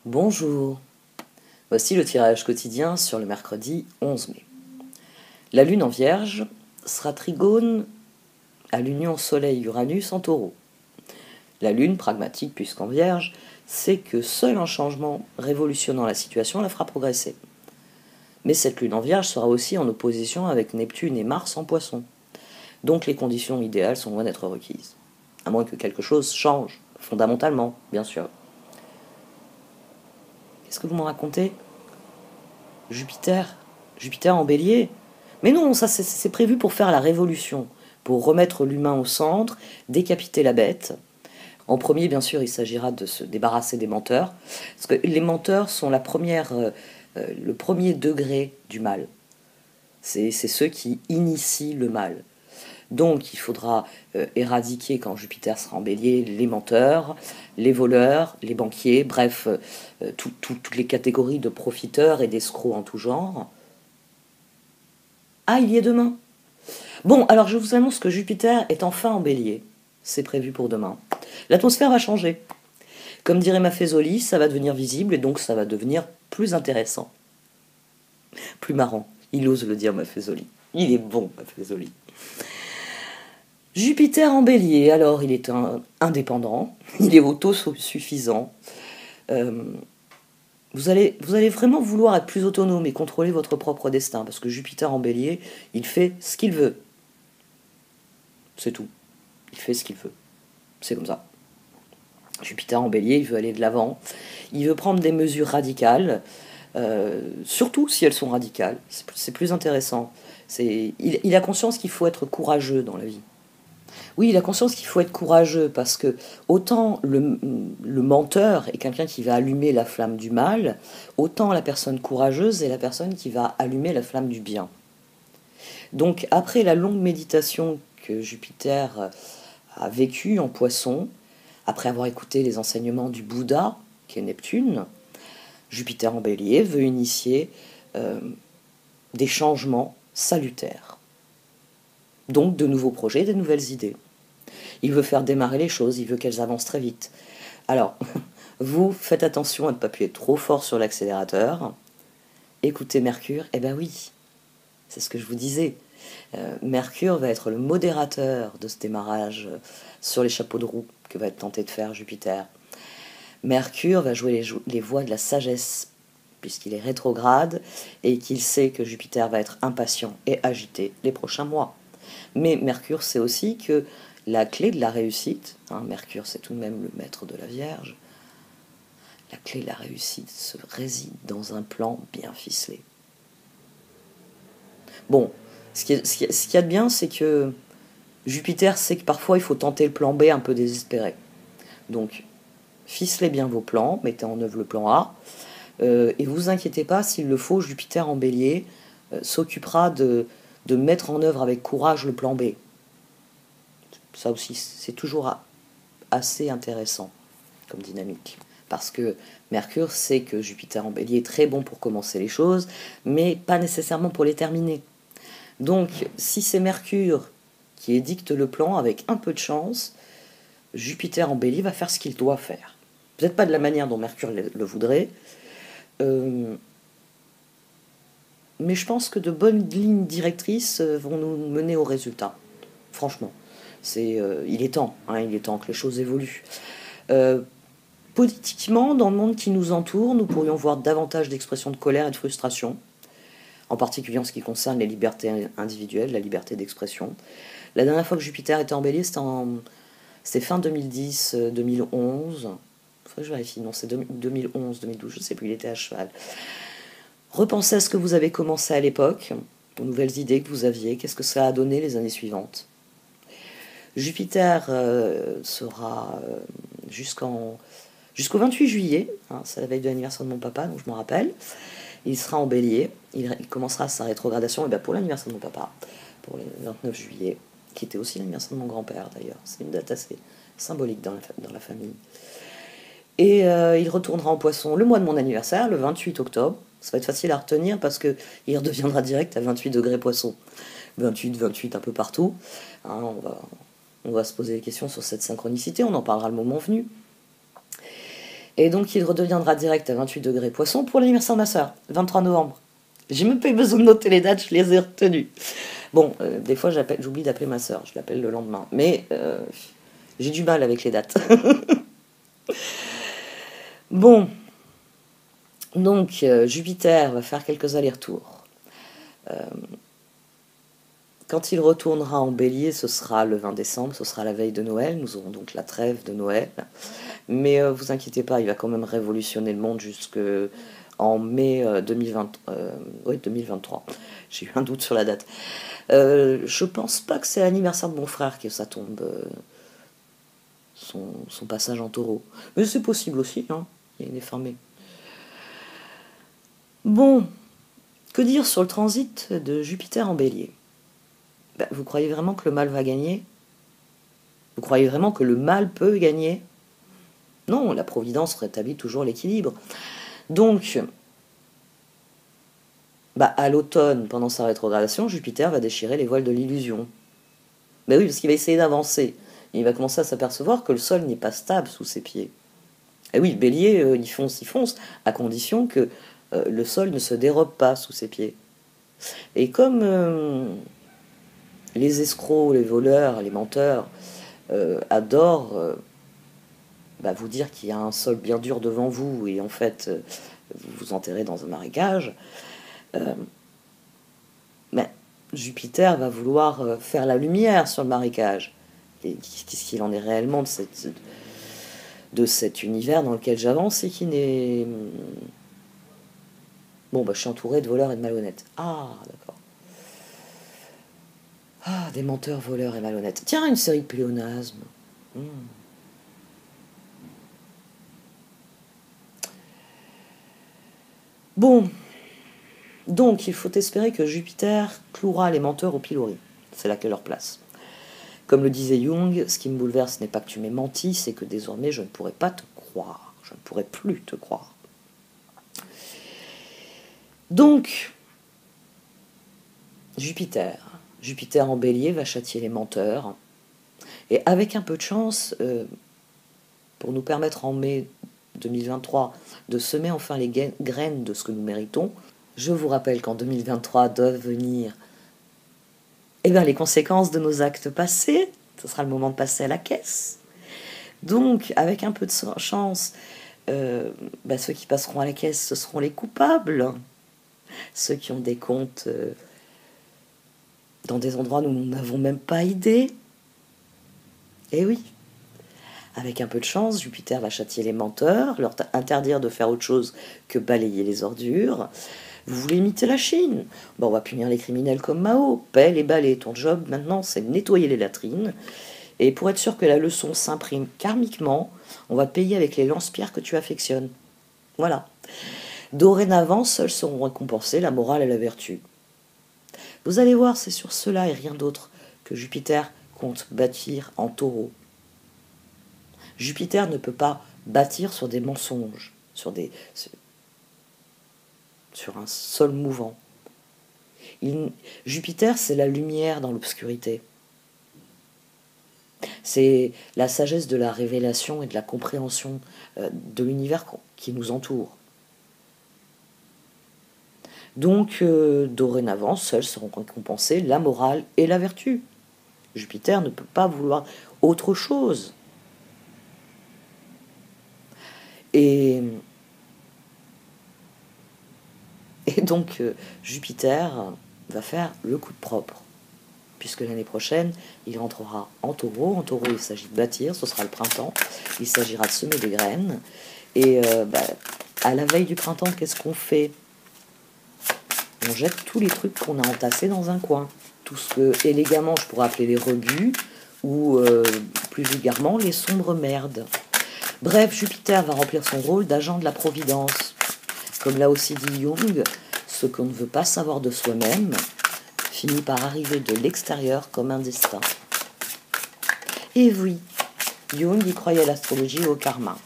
Bonjour, voici le tirage quotidien sur le mercredi 11 mai. La lune en Vierge sera trigone à l'union Soleil-Uranus en Taureau. La lune, pragmatique puisqu'en Vierge, sait que seul un changement révolutionnant la situation la fera progresser. Mais cette lune en Vierge sera aussi en opposition avec Neptune et Mars en Poisson. Donc les conditions idéales sont loin d'être requises. À moins que quelque chose change, fondamentalement, bien sûr. Qu'est-ce que vous m'en racontez? Jupiter en Bélier? Mais non, ça c'est prévu pour faire la révolution, pour remettre l'humain au centre, décapiter la bête. En premier, bien sûr, il s'agira de se débarrasser des menteurs, parce que les menteurs sont le premier degré du mal. C'est ceux qui initient le mal. Donc il faudra éradiquer, quand Jupiter sera en Bélier, les menteurs, les voleurs, les banquiers, bref, toutes les catégories de profiteurs et d'escrocs en tout genre. Ah, il y est demain. Bon, alors je vous annonce que Jupiter est enfin en Bélier. C'est prévu pour demain. L'atmosphère va changer. Comme dirait Maffezoli, ça va devenir visible et donc ça va devenir plus intéressant. Plus marrant. Il ose le dire, Maffezoli. Il est bon, Maffezoli. Jupiter en Bélier, alors il est indépendant, il est autosuffisant. Vous allez vraiment vouloir être plus autonome et contrôler votre propre destin, parce que Jupiter en Bélier, il fait ce qu'il veut. C'est tout. Il fait ce qu'il veut. C'est comme ça. Jupiter en Bélier, il veut aller de l'avant, il veut prendre des mesures radicales, surtout si elles sont radicales. C'est plus intéressant. Il a conscience qu'il faut être courageux dans la vie. Oui, il a conscience qu'il faut être courageux parce que autant le menteur est quelqu'un qui va allumer la flamme du mal, autant la personne courageuse est la personne qui va allumer la flamme du bien. Donc après la longue méditation que Jupiter a vécue en Poisson, après avoir écouté les enseignements du Bouddha, qui est Neptune, Jupiter en Bélier veut initier des changements salutaires. Donc de nouveaux projets, de nouvelles idées. Il veut faire démarrer les choses, il veut qu'elles avancent très vite. Alors, vous faites attention à ne pas appuyer trop fort sur l'accélérateur. Écoutez Mercure, eh ben oui, c'est ce que je vous disais. Mercure va être le modérateur de ce démarrage sur les chapeaux de roue que va être tenté de faire Jupiter. Mercure va jouer les voies de la sagesse, puisqu'il est rétrograde et qu'il sait que Jupiter va être impatient et agité les prochains mois. Mais Mercure sait aussi que la clé de la réussite, Mercure c'est tout de même le maître de la Vierge, la clé de la réussite réside dans un plan bien ficelé. Bon, ce qu'il y a de bien, c'est que Jupiter sait que parfois il faut tenter le plan B un peu désespéré. Donc, ficelez bien vos plans, mettez en œuvre le plan A, et vous inquiétez pas, s'il le faut, Jupiter en Bélier s'occupera de mettre en œuvre avec courage le plan B. Ça aussi, c'est toujours assez intéressant comme dynamique. Parce que Mercure sait que Jupiter en Bélier est très bon pour commencer les choses, mais pas nécessairement pour les terminer. Donc, si c'est Mercure qui édicte le plan, avec un peu de chance, Jupiter en Bélier va faire ce qu'il doit faire. Peut-être pas de la manière dont Mercure le voudrait, mais je pense que de bonnes lignes directrices vont nous mener au résultat. Franchement. Il est temps que les choses évoluent. Politiquement, dans le monde qui nous entoure, nous pourrions voir davantage d'expressions de colère et de frustration, en particulier en ce qui concerne les libertés individuelles, la liberté d'expression. La dernière fois que Jupiter était en Bélier, c'était fin 2010, 2011. Il faut que je vérifie, non, c'est 2011, 2012, je ne sais plus, il était à cheval. Repensez à ce que vous avez commencé à l'époque, aux nouvelles idées que vous aviez, qu'est-ce que ça a donné les années suivantes. Jupiter sera jusqu'au 28 juillet, c'est la veille de l'anniversaire de mon papa, donc je m'en rappelle. Il sera en Bélier, il commencera sa rétrogradation pour l'anniversaire de mon papa, pour le 29 juillet, qui était aussi l'anniversaire de mon grand-père d'ailleurs. C'est une date assez symbolique dans la famille. Et il retournera en Poisson le mois de mon anniversaire, le 28 octobre. Ça va être facile à retenir parce qu'il redeviendra direct à 28 degrés Poisson. 28 un peu partout. On va se poser des questions sur cette synchronicité, on en parlera le moment venu. Et donc il redeviendra direct à 28 degrés Poisson pour l'anniversaire de ma soeur, 23 novembre. J'ai même pas eu besoin de noter les dates, je les ai retenues. Bon, des fois j'oublie d'appeler ma soeur, je l'appelle le lendemain. Mais j'ai du mal avec les dates. Bon, donc Jupiter va faire quelques allers-retours. Quand il retournera en Bélier, ce sera le 20 décembre, ce sera la veille de Noël. Nous aurons donc la trêve de Noël. Mais vous inquiétez pas, il va quand même révolutionner le monde jusqu'en mai 2023. J'ai eu un doute sur la date. Je pense pas que c'est l'anniversaire de mon frère que ça tombe, son passage en Taureau. Mais c'est possible aussi, hein. Il est fermé. Bon, que dire sur le transit de Jupiter en Bélier? Vous croyez vraiment que le mal va gagner? Vous croyez vraiment que le mal peut gagner? Non, la Providence rétablit toujours l'équilibre. Donc, à l'automne, pendant sa rétrogradation, Jupiter va déchirer les voiles de l'illusion. Oui, parce qu'il va essayer d'avancer. Il va commencer à s'apercevoir que le sol n'est pas stable sous ses pieds. Et oui, le Bélier, il fonce, à condition que le sol ne se dérobe pas sous ses pieds. Et comme les escrocs, les voleurs, les menteurs adorent vous dire qu'il y a un sol bien dur devant vous et en fait vous vous enterrez dans un marécage, Jupiter va vouloir faire la lumière sur le marécage. Et qu'est-ce qu'il en est réellement de cet univers dans lequel j'avance et qui n'est... Bon, je suis entouré de voleurs et de malhonnêtes. Ah, d'accord. Ah, des menteurs, voleurs et malhonnêtes. Tiens, une série de pléonasmes. Bon, donc il faut espérer que Jupiter clouera les menteurs au pilori. C'est là qu'est leur place. Comme le disait Jung, ce qui me bouleverse n'est pas que tu m'aies menti, c'est que désormais je ne pourrai pas te croire. Je ne pourrai plus te croire. Donc, Jupiter en Bélier va châtier les menteurs. Et avec un peu de chance, pour nous permettre en mai 2023 de semer enfin les graines de ce que nous méritons, je vous rappelle qu'en 2023 doivent venir les conséquences de nos actes passés. Ce sera le moment de passer à la caisse. Donc, avec un peu de chance, ceux qui passeront à la caisse, ce seront les coupables. Ceux qui ont des comptes dans des endroits où nous n'avons même pas idée. Eh oui. Avec un peu de chance, Jupiter va châtier les menteurs, leur interdire de faire autre chose que balayer les ordures. Vous voulez imiter la Chine? On va punir les criminels comme Mao. Pelle et balai. Ton job, maintenant, c'est de nettoyer les latrines. Et pour être sûr que la leçon s'imprime karmiquement, on va te payer avec les lance-pierres que tu affectionnes. Voilà. Dorénavant, seuls seront récompensés la morale et la vertu. Vous allez voir, c'est sur cela et rien d'autre que Jupiter compte bâtir en Taureau. Jupiter ne peut pas bâtir sur des mensonges, sur un sol mouvant. Jupiter, c'est la lumière dans l'obscurité. C'est la sagesse de la révélation et de la compréhension de l'univers qui nous entoure. Donc, dorénavant, seuls seront récompensés la morale et la vertu. Jupiter ne peut pas vouloir autre chose. Et donc, Jupiter va faire le coup de propre, puisque l'année prochaine, il rentrera en Taureau. En Taureau, il s'agit de bâtir, ce sera le printemps. Il s'agira de semer des graines. Et à la veille du printemps, qu'est-ce qu'on fait? On jette tous les trucs qu'on a entassés dans un coin. Tout ce que, élégamment, je pourrais appeler les rebuts, ou plus vulgairement, les sombres merdes. Bref, Jupiter va remplir son rôle d'agent de la Providence. Comme l'a aussi dit Jung, ce qu'on ne veut pas savoir de soi-même finit par arriver de l'extérieur comme un destin. Et oui, Jung y croyait à l'astrologie et au karma.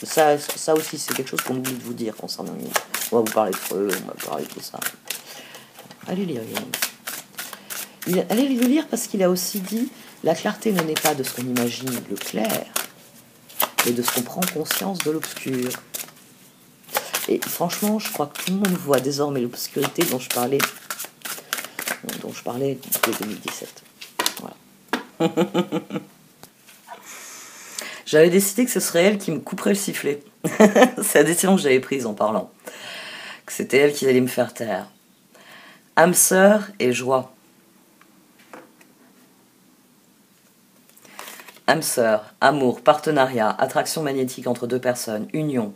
Ça aussi, c'est quelque chose qu'on oublie de vous dire concernant Jung. On va vous parler de Freud, on va parler de tout ça. Allez lire Jung. Allez le lire parce qu'il a aussi dit « La clarté ne naît pas de ce qu'on imagine le clair, et de ce qu'on prend conscience de l'obscur. Et franchement, je crois que tout le monde voit désormais l'obscurité dont je parlais depuis 2017. Voilà. J'avais décidé que ce serait elle qui me couperait le sifflet. C'est la décision que j'avais prise en parlant. Que c'était elle qui allait me faire taire. Âme sœur et joie. Âme sœur, amour, partenariat, attraction magnétique entre deux personnes, union.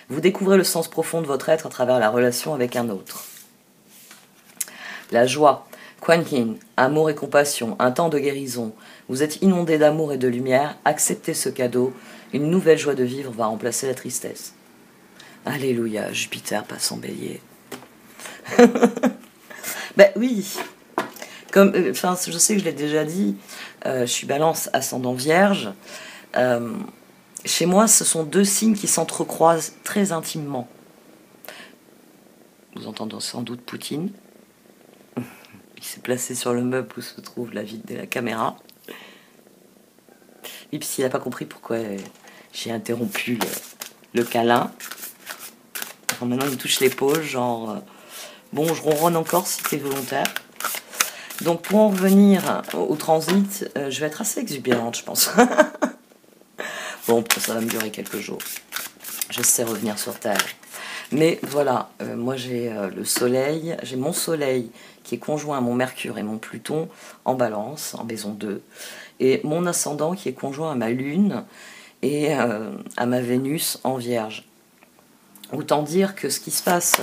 Vous découvrez le sens profond de votre être à travers la relation avec un autre. La joie, Kuan Yin, amour et compassion, un temps de guérison. Vous êtes inondé d'amour et de lumière, acceptez ce cadeau. Une nouvelle joie de vivre va remplacer la tristesse. Alléluia, Jupiter passe en bélier. Ben oui, comme, je sais que je l'ai déjà dit, je suis balance ascendant vierge. Chez moi, ce sont deux signes qui s'entrecroisent très intimement. Vous entendez sans doute Poutine. Il s'est placé sur le meuble où se trouve la caméra. Et puis s'il n'a pas compris pourquoi j'ai interrompu le câlin. Alors maintenant, il touche l'épaule, genre... bon, je ronronne encore si c'est volontaire. Donc pour en revenir au transit, je vais être assez exubérante, je pense. Bon, ça va me durer quelques jours. Je sais revenir sur Terre. Mais voilà, moi j'ai le soleil, j'ai mon soleil qui est conjoint à mon Mercure et mon Pluton en balance, en maison 2. Et mon ascendant qui est conjoint à ma Lune et à ma Vénus en Vierge. Autant dire que ce qui se passe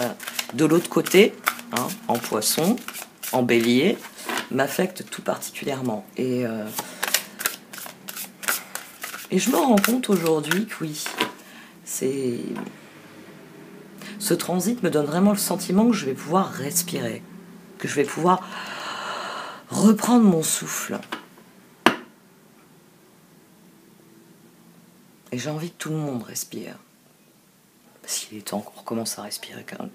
de l'autre côté, hein, en Poisson, en Bélier, m'affecte tout particulièrement. Et je me rends compte aujourd'hui que oui, ce transit me donne vraiment le sentiment que je vais pouvoir respirer, que je vais pouvoir reprendre mon souffle. Et j'ai envie que tout le monde respire. Parce qu'il est temps qu'on recommence à respirer quand même.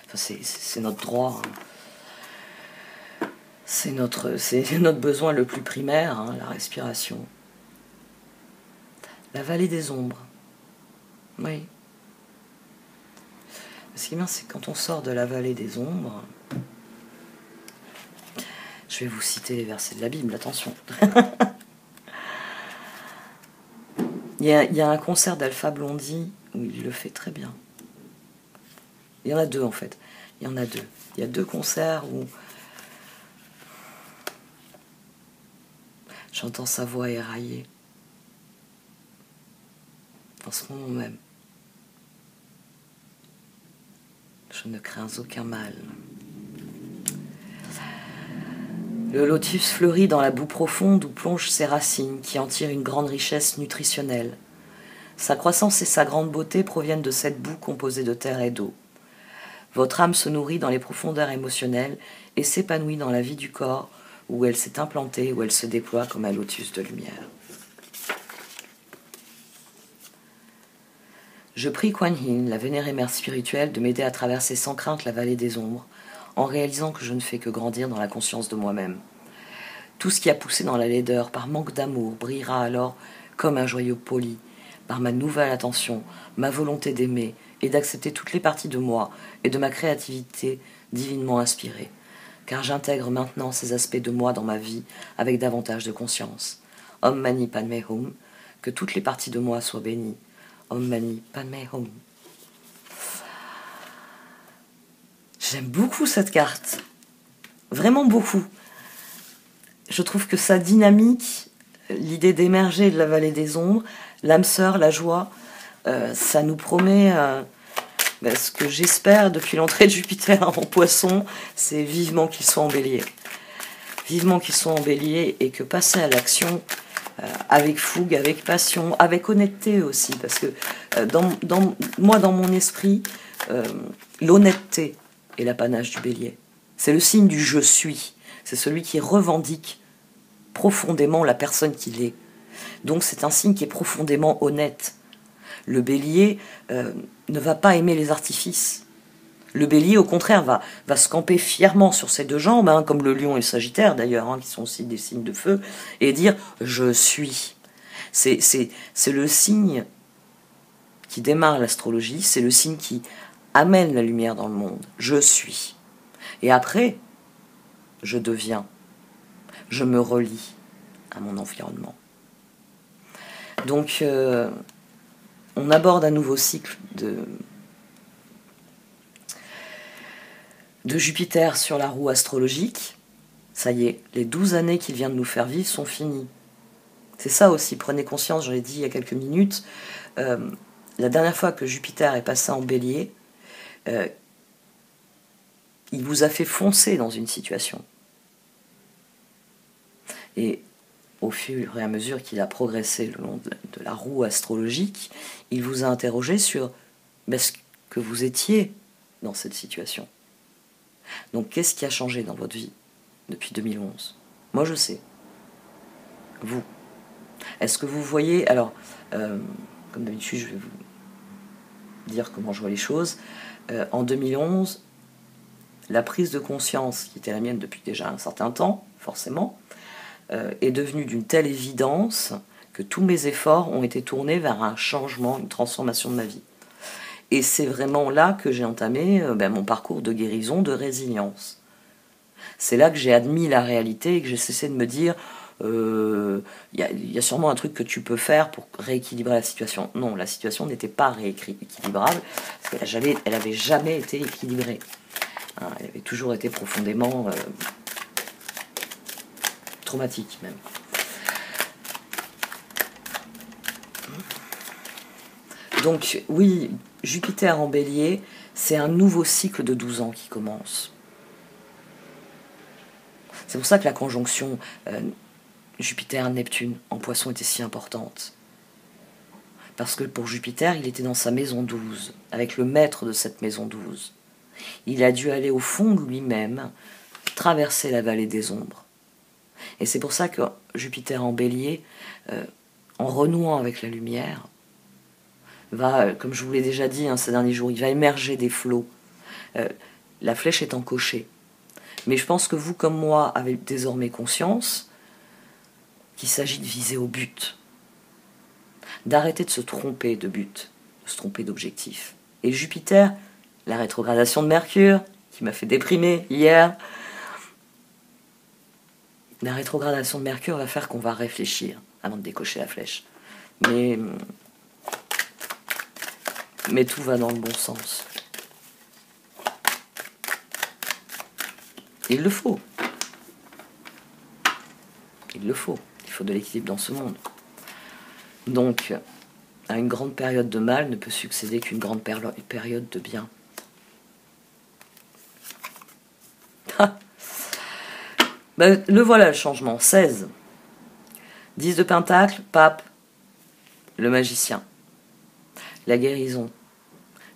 Enfin, c'est notre droit. Hein. C'est notre besoin le plus primaire, hein, la respiration. La vallée des ombres. Oui. Ce qui est bien, c'est que quand on sort de la vallée des ombres, je vais vous citer les versets de la Bible, attention. Il y a un concert d'Alpha Blondy où il le fait très bien. Il y en a deux en fait. Il y en a deux. Il y a deux concerts où j'entends sa voix éraillée. En ce moment même. Je ne crains aucun mal. Le lotus fleurit dans la boue profonde où plongent ses racines, qui en tirent une grande richesse nutritionnelle. Sa croissance et sa grande beauté proviennent de cette boue composée de terre et d'eau. Votre âme se nourrit dans les profondeurs émotionnelles et s'épanouit dans la vie du corps où elle s'est implantée, où elle se déploie comme un lotus de lumière. Je prie Kuan Yin, la vénérée mère spirituelle, de m'aider à traverser sans crainte la vallée des ombres, en réalisant que je ne fais que grandir dans la conscience de moi-même. Tout ce qui a poussé dans la laideur par manque d'amour brillera alors comme un joyau poli, par ma nouvelle attention, ma volonté d'aimer et d'accepter toutes les parties de moi et de ma créativité divinement inspirée, car j'intègre maintenant ces aspects de moi dans ma vie avec davantage de conscience. Om Mani Padme Hum, que toutes les parties de moi soient bénies. Om Mani Padme Hum. J'aime beaucoup cette carte, vraiment beaucoup. Je trouve que sa dynamique, l'idée d'émerger de la vallée des ombres, l'âme sœur, la joie, ça nous promet ce que j'espère depuis l'entrée de Jupiter en Poisson, c'est vivement qu'il soit en Bélier. Vivement qu'il soit en Bélier et que passer à l'action avec fougue, avec passion, avec honnêteté aussi, parce que dans mon esprit, l'honnêteté est l'apanage du Bélier. C'est le signe du je suis. C'est celui qui revendique profondément la personne qu'il est. Donc c'est un signe qui est profondément honnête. Le Bélier ne va pas aimer les artifices. Le Bélier, au contraire, va se camper fièrement sur ses deux jambes, hein, comme le Lion et le Sagittaire d'ailleurs, hein, qui sont aussi des signes de feu, et dire « je suis ». C'est le signe qui démarre l'astrologie, c'est le signe qui amène la lumière dans le monde. Je suis. Et après, je deviens. Je me relie à mon environnement. Donc, on aborde un nouveau cycle de Jupiter sur la roue astrologique. Ça y est, les 12 années qu'il vient de nous faire vivre sont finies. C'est ça aussi, prenez conscience, je l'ai dit il y a quelques minutes, la dernière fois que Jupiter est passé en Bélier, il vous a fait foncer dans une situation. Et au fur et à mesure qu'il a progressé le long de la roue astrologique, il vous a interrogé sur ce que vous étiez dans cette situation. Donc qu'est-ce qui a changé dans votre vie depuis 2011? Moi je sais. Vous. Est-ce que vous voyez... Alors, comme d'habitude, je vais vous dire comment je vois les choses. En 2011, la prise de conscience, qui était la mienne depuis déjà un certain temps, forcément, est devenue d'une telle évidence que tous mes efforts ont été tournés vers un changement, une transformation de ma vie. Et c'est vraiment là que j'ai entamé mon parcours de guérison, de résilience. C'est là que j'ai admis la réalité et que j'ai cessé de me dire il y a sûrement un truc que tu peux faire pour rééquilibrer la situation. Non, la situation n'était pas rééquilibrable parce qu'elle n'avait jamais été équilibrée. Hein, elle avait toujours été profondément traumatique même. Donc oui, Jupiter en Bélier, c'est un nouveau cycle de 12 ans qui commence. C'est pour ça que la conjonction Jupiter-Neptune en Poisson était si importante. Parce que pour Jupiter, il était dans sa maison 12, avec le maître de cette maison 12. Il a dû aller au fond de lui-même, traverser la vallée des ombres. Et c'est pour ça que Jupiter en Bélier, en renouant avec la lumière, va, comme je vous l'ai déjà dit ces derniers jours, il va émerger des flots. La flèche est encochée. Mais je pense que vous, comme moi, avez désormais conscience qu'il s'agit de viser au but. D'arrêter de se tromper de but, de se tromper d'objectif. Et Jupiter, la rétrogradation de Mercure, qui m'a fait déprimer hier, la rétrogradation de Mercure va faire qu'on va réfléchir avant de décocher la flèche. Mais tout va dans le bon sens. Il le faut. Il le faut. Il faut de l'équilibre dans ce monde. Donc, à une grande période de mal ne peut succéder qu'une grande période de bien. Le voilà le changement. 16. 10 de Pentacle, Pape, le magicien. La guérison.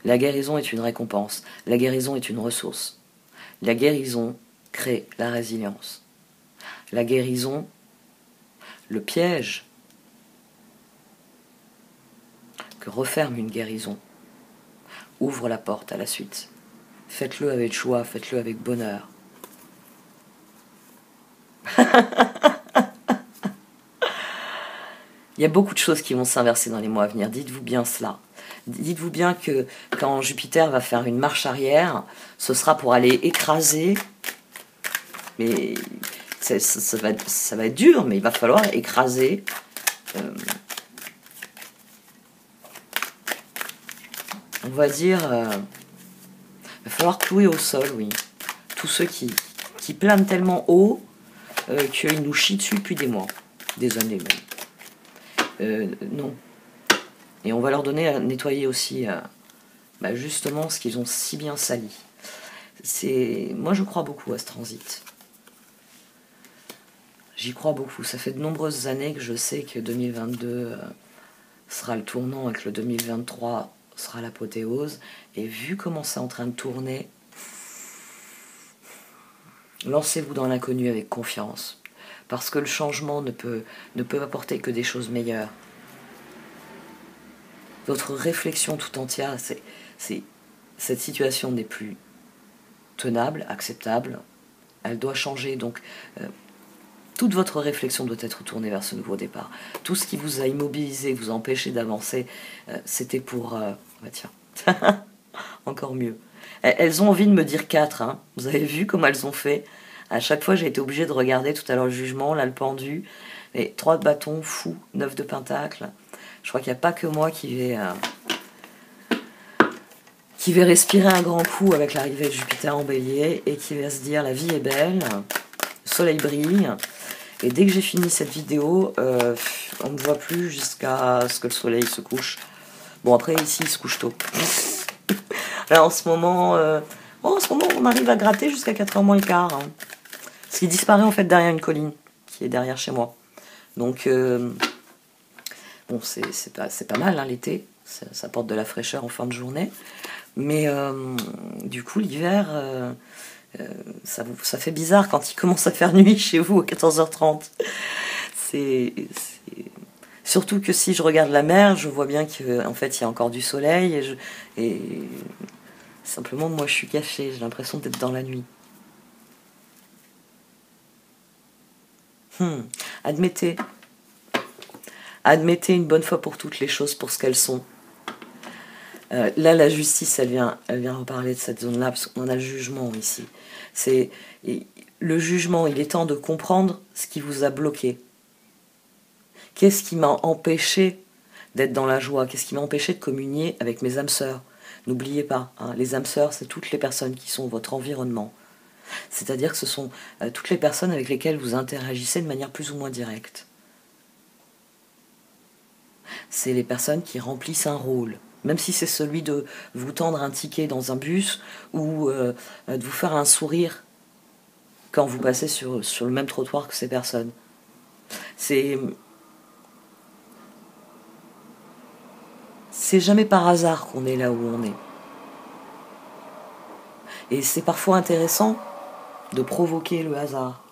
La guérison est une récompense. La guérison est une ressource. La guérison crée la résilience. La guérison, le piège que referme une guérison, ouvre la porte à la suite. Faites-le avec joie, faites-le avec bonheur. Il y a beaucoup de choses qui vont s'inverser dans les mois à venir. Dites-vous bien cela. Dites-vous bien que quand Jupiter va faire une marche arrière, ce sera pour aller écraser. Mais ça va être dur, mais il va falloir écraser. On va dire. Il va falloir clouer au sol, oui. Tous ceux qui planent tellement haut qu'ils nous chient dessus depuis des mois, des années même. Non. Et on va leur donner à nettoyer aussi justement ce qu'ils ont si bien sali. Moi je crois beaucoup à ce transit. J'y crois beaucoup. Ça fait de nombreuses années que je sais que 2022 sera le tournant et que le 2023 sera l'apothéose. Et vu comment c'est en train de tourner, lancez-vous dans l'inconnu avec confiance. Parce que le changement ne peut apporter que des choses meilleures. Votre réflexion tout entière, c'est cette situation n'est plus tenable, acceptable. Elle doit changer. Donc, Toute votre réflexion doit être tournée vers ce nouveau départ. Tout ce qui vous a immobilisé, vous a empêché d'avancer, c'était pour... bah tiens, encore mieux. Elles ont envie de me dire 4, hein. Vous avez vu comment elles ont fait? À chaque fois, j'ai été obligée de regarder tout à l'heure le jugement, là, le pendu. Et 3 de bâton, fou, 9 de pentacle. Je crois qu'il n'y a pas que moi qui vais respirer un grand coup avec l'arrivée de Jupiter en bélier et qui va se dire la vie est belle, le soleil brille. Et dès que j'ai fini cette vidéo, on ne me voit plus jusqu'à ce que le soleil se couche. Bon, après, ici, il se couche tôt. Là, en ce moment, on arrive à gratter jusqu'à 4h moins le quart. Hein. Ce qui disparaît, en fait, derrière une colline, qui est derrière chez moi. Donc, bon, c'est pas mal, hein, l'été. Ça apporte de la fraîcheur en fin de journée. Mais, du coup, l'hiver... ça fait bizarre quand il commence à faire nuit chez vous à 14h30. Surtout que si je regarde la mer, je vois bien qu'en fait il y a encore du soleil et simplement moi je suis cachée, j'ai l'impression d'être dans la nuit. Admettez une bonne fois pour toutes les choses pour ce qu'elles sont. Là, la justice, elle vient reparler de cette zone-là, parce qu'on a le jugement ici. Le jugement, il est temps de comprendre ce qui vous a bloqué. Qu'est-ce qui m'a empêché d'être dans la joie? Qu'est-ce qui m'a empêché de communier avec mes âmes sœurs? N'oubliez pas, hein, les âmes sœurs, c'est toutes les personnes qui sont votre environnement. C'est-à-dire que ce sont toutes les personnes avec lesquelles vous interagissez de manière plus ou moins directe. C'est les personnes qui remplissent un rôle. Même si c'est celui de vous tendre un ticket dans un bus ou de vous faire un sourire quand vous passez sur le même trottoir que ces personnes. C'est jamais par hasard qu'on est là où on est. Et c'est parfois intéressant de provoquer le hasard.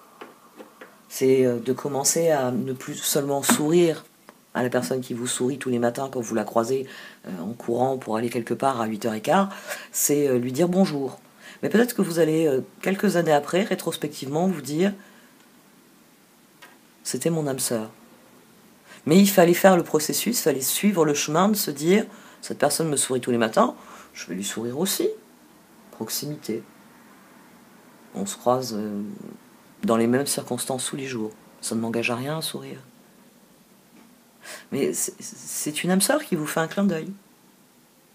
C'est de commencer à ne plus seulement sourire à la personne qui vous sourit tous les matins quand vous la croisez en courant pour aller quelque part à 8h15, c'est lui dire bonjour. Mais peut-être que vous allez, quelques années après, rétrospectivement, vous dire « c'était mon âme sœur ». Mais il fallait faire le processus, il fallait suivre le chemin de se dire « cette personne me sourit tous les matins, je vais lui sourire aussi ». Proximité. On se croise dans les mêmes circonstances tous les jours. Ça ne m'engage à rien à sourire. Mais c'est une âme sœur qui vous fait un clin d'œil.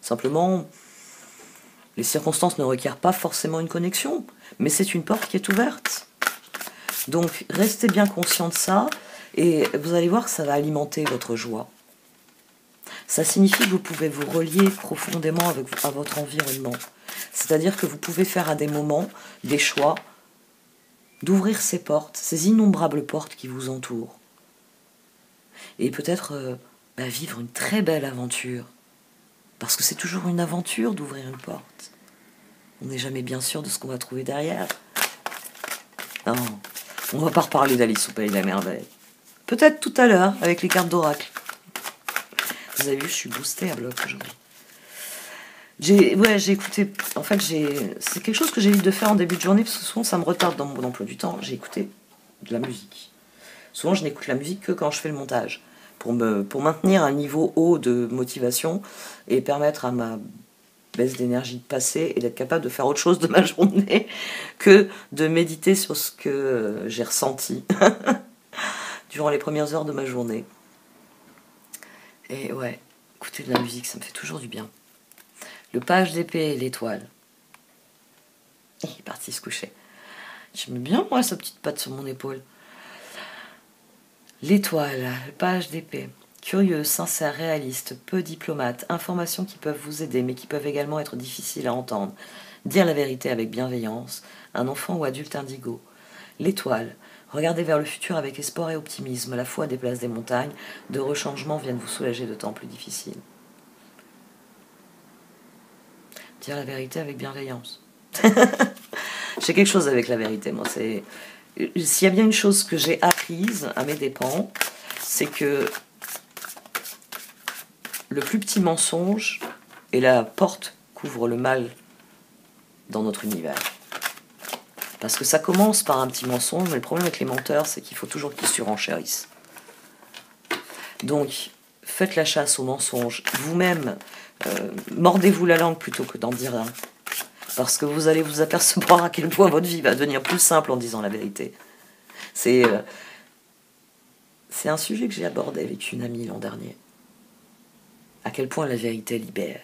Simplement, les circonstances ne requièrent pas forcément une connexion, mais c'est une porte qui est ouverte. Donc, restez bien conscient de ça, et vous allez voir que ça va alimenter votre joie. Ça signifie que vous pouvez vous relier profondément à votre environnement. C'est-à-dire que vous pouvez faire à des moments des choix d'ouvrir ces portes, ces innombrables portes qui vous entourent. Et peut-être vivre une très belle aventure. Parce que c'est toujours une aventure d'ouvrir une porte. On n'est jamais bien sûr de ce qu'on va trouver derrière. Non, on va pas reparler d'Alice au Pays de la Merveille. Peut-être tout à l'heure, avec les cartes d'oracle. Vous avez vu, je suis boostée à bloc aujourd'hui. J'ai écouté... En fait, c'est quelque chose que j'évite de faire en début de journée, parce que souvent ça me retarde dans mon emploi du temps. J'ai écouté de la musique. Souvent, je n'écoute la musique que quand je fais le montage, pour maintenir un niveau haut de motivation et permettre à ma baisse d'énergie de passer et d'être capable de faire autre chose de ma journée que de méditer sur ce que j'ai ressenti durant les premières heures de ma journée. Et ouais, écouter de la musique, ça me fait toujours du bien. Le page d'épée et l'étoile. Il est parti se coucher. J'aime bien, moi, sa petite patte sur mon épaule. L'étoile, le page d'épée. Curieuse, sincère, réaliste, peu diplomate, informations qui peuvent vous aider, mais qui peuvent également être difficiles à entendre. Dire la vérité avec bienveillance, un enfant ou adulte indigo. L'étoile, regardez vers le futur avec espoir et optimisme, la foi déplace des montagnes, de rechangements viennent vous soulager de temps plus difficiles. Dire la vérité avec bienveillance. J'ai quelque chose avec la vérité, moi, c'est... S'il y a bien une chose que j'ai apprise à mes dépens, c'est que le plus petit mensonge est la porte qu'ouvre le mal dans notre univers. Parce que ça commence par un petit mensonge, mais le problème avec les menteurs, c'est qu'il faut toujours qu'ils surenchérissent. Donc, faites la chasse aux mensonges. Vous-même, mordez-vous la langue plutôt que d'en dire un. Parce que vous allez vous apercevoir à quel point votre vie va devenir plus simple en disant la vérité. C'est un sujet que j'ai abordé avec une amie l'an dernier. À quel point la vérité libère.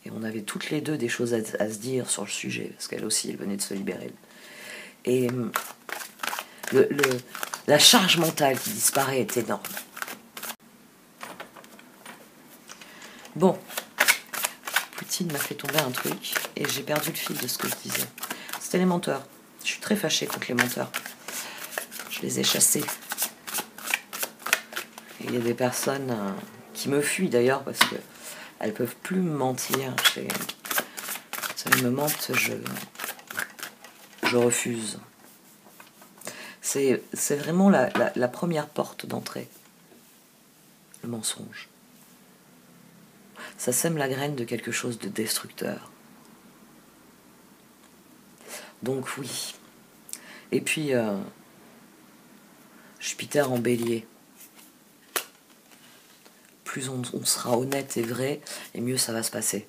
Et on avait toutes les deux des choses à se dire sur le sujet, parce qu'elle aussi, elle venait de se libérer. Et la charge mentale qui disparaît est énorme. Bon, Poutine m'a fait tomber un truc, et j'ai perdu le fil de ce que je disais. C'était les menteurs. Je suis très fâchée contre les menteurs. Je les ai chassés. Et il y a des personnes qui me fuient d'ailleurs, parce que elles peuvent plus me mentir. Ça me mente, je refuse. C'est vraiment la première porte d'entrée. Le mensonge. Ça sème la graine de quelque chose de destructeur. Donc oui. Et puis, Jupiter en bélier. Plus on sera honnête et vrai, et mieux ça va se passer.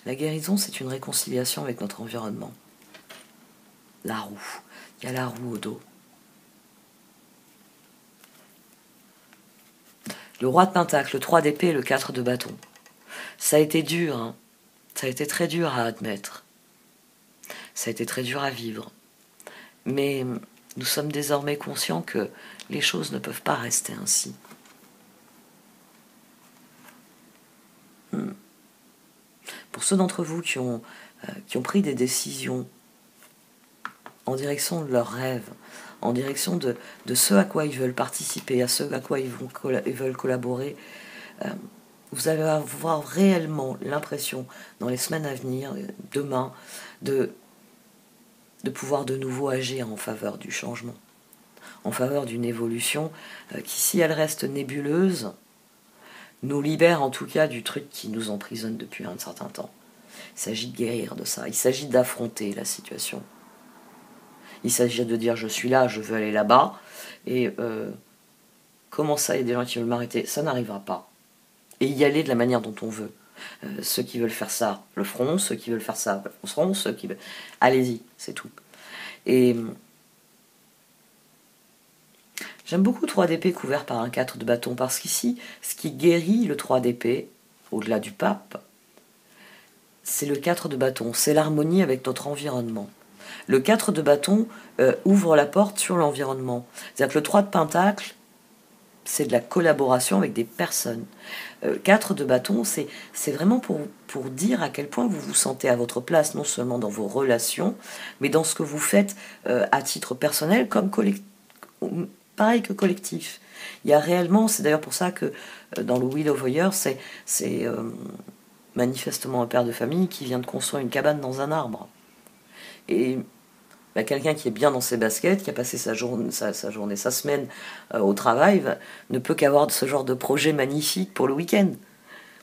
La guérison, c'est une réconciliation avec notre environnement. La roue. Il y a la roue au dos. Le roi de Pentacle, le 3 d'épée et le 4 de bâton. Ça a été dur, hein. Ça a été très dur à admettre. Ça a été très dur à vivre. Mais nous sommes désormais conscients que les choses ne peuvent pas rester ainsi. Pour ceux d'entre vous qui ont pris des décisions en direction de leurs rêves, en direction de ce à quoi ils veulent participer, à ce à quoi ils veulent collaborer, vous allez avoir réellement l'impression, dans les semaines à venir, demain, de pouvoir de nouveau agir en faveur du changement, en faveur d'une évolution qui, si elle reste nébuleuse, nous libère en tout cas du truc qui nous emprisonne depuis un certain temps. Il s'agit de guérir de ça, il s'agit d'affronter la situation. Il s'agit de dire je suis là, je veux aller là-bas, et comment ça, il y a des gens qui veulent m'arrêter, ça n'arrivera pas. Et y aller de la manière dont on veut. Ceux qui veulent faire ça le feront, ceux qui veulent faire ça le feront, ceux qui veulent... Allez-y, c'est tout. Et j'aime beaucoup 3 d'épée couvert par un 4 de bâton, parce qu'ici, ce qui guérit le 3 d'épée, au-delà du pape, c'est le 4 de bâton, c'est l'harmonie avec notre environnement. Le 4 de bâton ouvre la porte sur l'environnement. C'est-à-dire que le 3 de pentacle, c'est de la collaboration avec des personnes. 4 de bâton, c'est vraiment pour dire à quel point vous vous sentez à votre place, non seulement dans vos relations, mais dans ce que vous faites à titre personnel, comme pareil que collectif. Il y a réellement, c'est d'ailleurs pour ça que dans le Wheel of Fire, c'est manifestement un père de famille qui vient de construire une cabane dans un arbre. Et quelqu'un qui est bien dans ses baskets, qui a passé sa semaine au travail, ne peut qu'avoir ce genre de projet magnifique pour le week-end.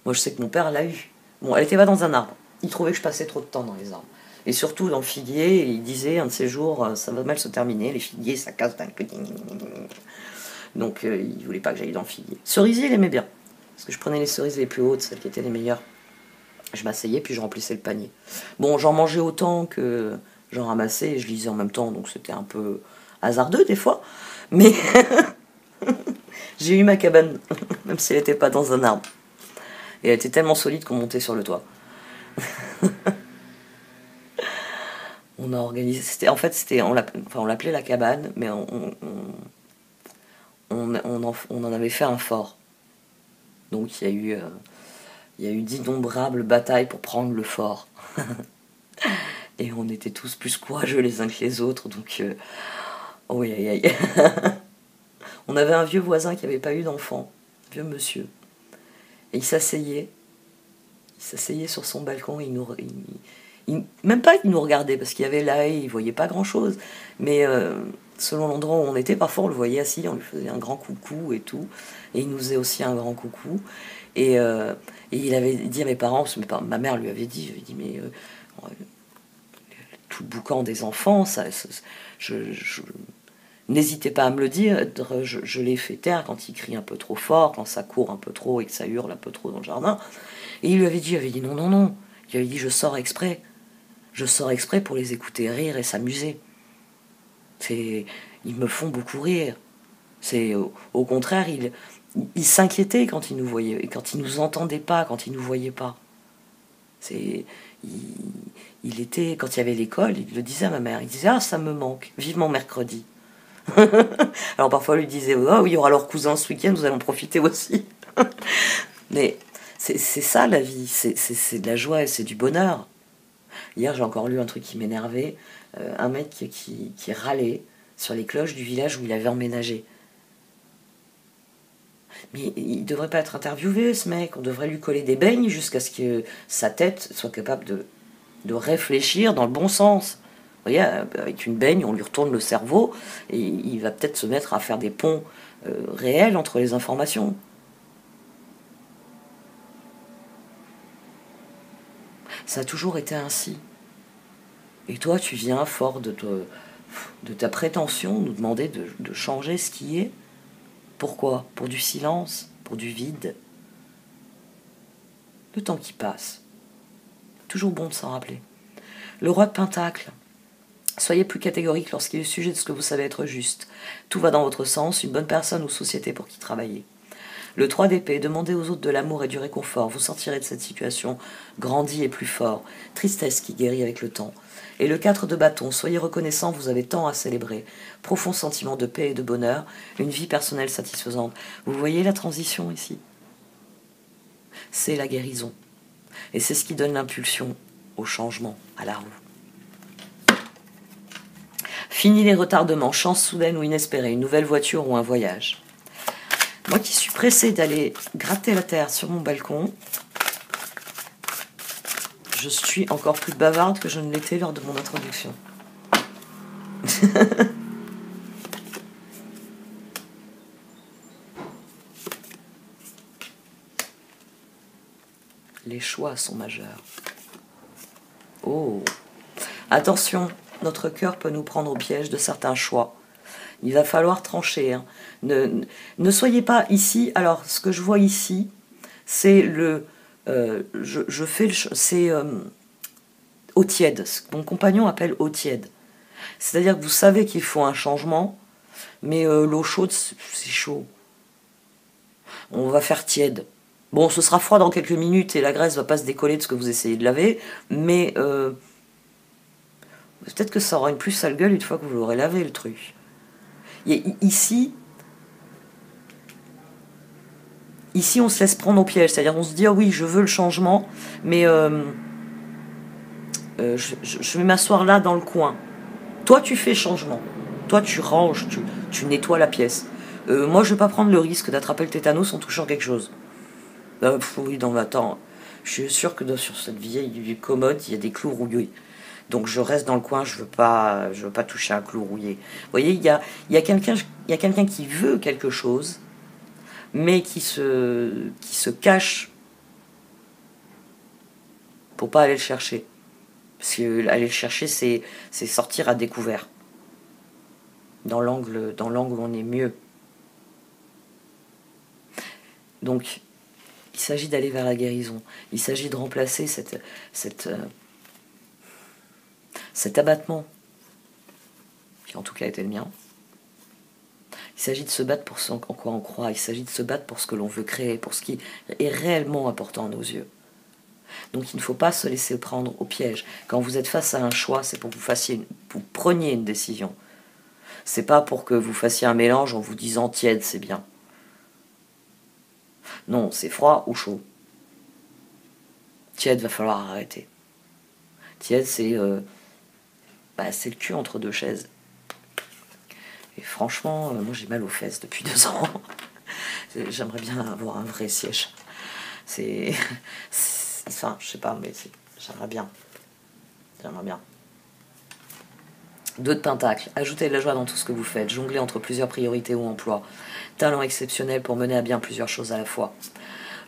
Moi, je sais que mon père l'a eu. Bon, elle était pas dans un arbre. Il trouvait que je passais trop de temps dans les arbres. Et surtout dans le figuier, il disait, un de ces jours, ça va mal se terminer, les figuiers, ça casse d'un petit... Donc, il voulait pas que j'aille dans le figuier. Cerisier, il aimait bien. Parce que je prenais les cerises les plus hautes, celles qui étaient les meilleures. Je m'asseyais, puis je remplissais le panier. Bon, j'en mangeais autant que... j'en ramassais et je lisais en même temps, donc c'était un peu hasardeux des fois. Mais j'ai eu ma cabane, même si elle n'était pas dans un arbre. Et elle était tellement solide qu'on montait sur le toit. On a organisé... on l'appelait la cabane, mais on en avait fait un fort. Donc il y a eu d'innombrables batailles pour prendre le fort. Et on était tous plus courageux les uns que les autres, donc... oh, aïe, aïe. On avait un vieux voisin qui n'avait pas eu d'enfant, vieux monsieur. Et il s'asseyait sur son balcon, même pas qu'il nous regardait, parce qu'il y avait l'œil, il voyait pas grand-chose, mais selon l'endroit où on était, parfois on le voyait assis, on lui faisait un grand coucou et tout, et il nous faisait aussi un grand coucou, et il avait dit à mes parents, parce que ma mère lui avait dit, mais tout le boucan des enfants, n'hésitez pas à me le dire, je les fais taire quand ils crient un peu trop fort, quand ça court un peu trop et que ça hurle un peu trop dans le jardin. Et il avait dit non, non, non. Il avait dit je sors exprès pour les écouter rire et s'amuser. Ils me font beaucoup rire. Au contraire, il s'inquiétait quand il nous voyait, et quand il nous entendait pas, quand il nous voyait pas. Il était, quand il y avait l'école, il le disait à ma mère, il disait ah ça me manque, vivement mercredi. Alors parfois, lui disait oh oui, il y aura leur cousin ce week-end, vous allez en profiter aussi. Mais c'est ça la vie, c'est de la joie et c'est du bonheur. Hier, j'ai encore lu un truc qui m'énervait, un mec qui râlait sur les cloches du village où il avait emménagé. Mais il devrait pas être interviewé, ce mec. On devrait lui coller des beignes jusqu'à ce que sa tête soit capable de réfléchir dans le bon sens. Vous voyez, avec une baigne, on lui retourne le cerveau et il va peut-être se mettre à faire des ponts réels entre les informations. Ça a toujours été ainsi. Et toi, tu viens, fort de ta prétention, nous demander de changer ce qui est. Pourquoi? Pour du silence? Pour du vide? Le temps qui passe. Toujours bon de s'en rappeler. Le roi de Pentacle. Soyez plus catégorique lorsqu'il est sujet de ce que vous savez être juste. Tout va dans votre sens, une bonne personne ou société pour qui travailler. Le 3 d'épée, demandez aux autres de l'amour et du réconfort. Vous sortirez de cette situation grandi et plus fort. Tristesse qui guérit avec le temps. Et le 4 de bâton, soyez reconnaissant, vous avez tant à célébrer. Profond sentiment de paix et de bonheur, une vie personnelle satisfaisante. Vous voyez la transition ici? C'est la guérison. Et c'est ce qui donne l'impulsion au changement, à la roue. Fini les retardements, chance soudaine ou inespérée, une nouvelle voiture ou un voyage. Moi qui suis pressée d'aller gratter la terre sur mon balcon, je suis encore plus bavarde que je ne l'étais lors de mon introduction. Les choix sont majeurs. Oh, attention, notre cœur peut nous prendre au piège de certains choix. Il va falloir trancher. Hein. Ne soyez pas ici. Alors, ce que je vois ici, c'est c'est eau tiède. Ce que mon compagnon appelle eau tiède. C'est-à-dire que vous savez qu'il faut un changement, mais l'eau chaude, c'est chaud. On va faire tiède. Bon, ce sera froid dans quelques minutes et la graisse va pas se décoller de ce que vous essayez de laver, mais peut-être que ça aura une plus sale gueule une fois que vous l'aurez lavé, le truc. Ici, on se laisse prendre au piège, c'est-à-dire on se dit, ah oui, je veux le changement, mais je vais m'asseoir là dans le coin. Toi, tu fais changement. Toi, tu ranges, tu nettoies la pièce. Moi, je vais pas prendre le risque d'attraper le tétanos en touchant quelque chose. Oui, attends, je suis sûr que sur cette vieille commode, il y a des clous rouillés. Donc je reste dans le coin, je veux pas toucher un clou rouillé. Vous voyez, il y a quelqu'un qui veut quelque chose, mais qui se cache pour pas aller le chercher. Parce que aller le chercher, c'est sortir à découvert. Dans l'angle où on est mieux. Donc, il s'agit d'aller vers la guérison. Il s'agit de remplacer cet abattement, qui en tout cas était le mien. Il s'agit de se battre pour ce en quoi on croit. Il s'agit de se battre pour ce que l'on veut créer, pour ce qui est réellement important à nos yeux. Donc il ne faut pas se laisser prendre au piège. Quand vous êtes face à un choix, c'est pour que vous preniez une décision. C'est pas pour que vous fassiez un mélange en vous disant tiède, c'est bien. Non, c'est froid ou chaud. Tiède, va falloir arrêter. Tiède, c'est le cul entre deux chaises. Et franchement, moi j'ai mal aux fesses depuis 2 ans. J'aimerais bien avoir un vrai siège. Enfin, je sais pas, mais j'aimerais bien. 2 de Pentacle, ajoutez de la joie dans tout ce que vous faites, jonglez entre plusieurs priorités ou emplois, talent exceptionnel pour mener à bien plusieurs choses à la fois.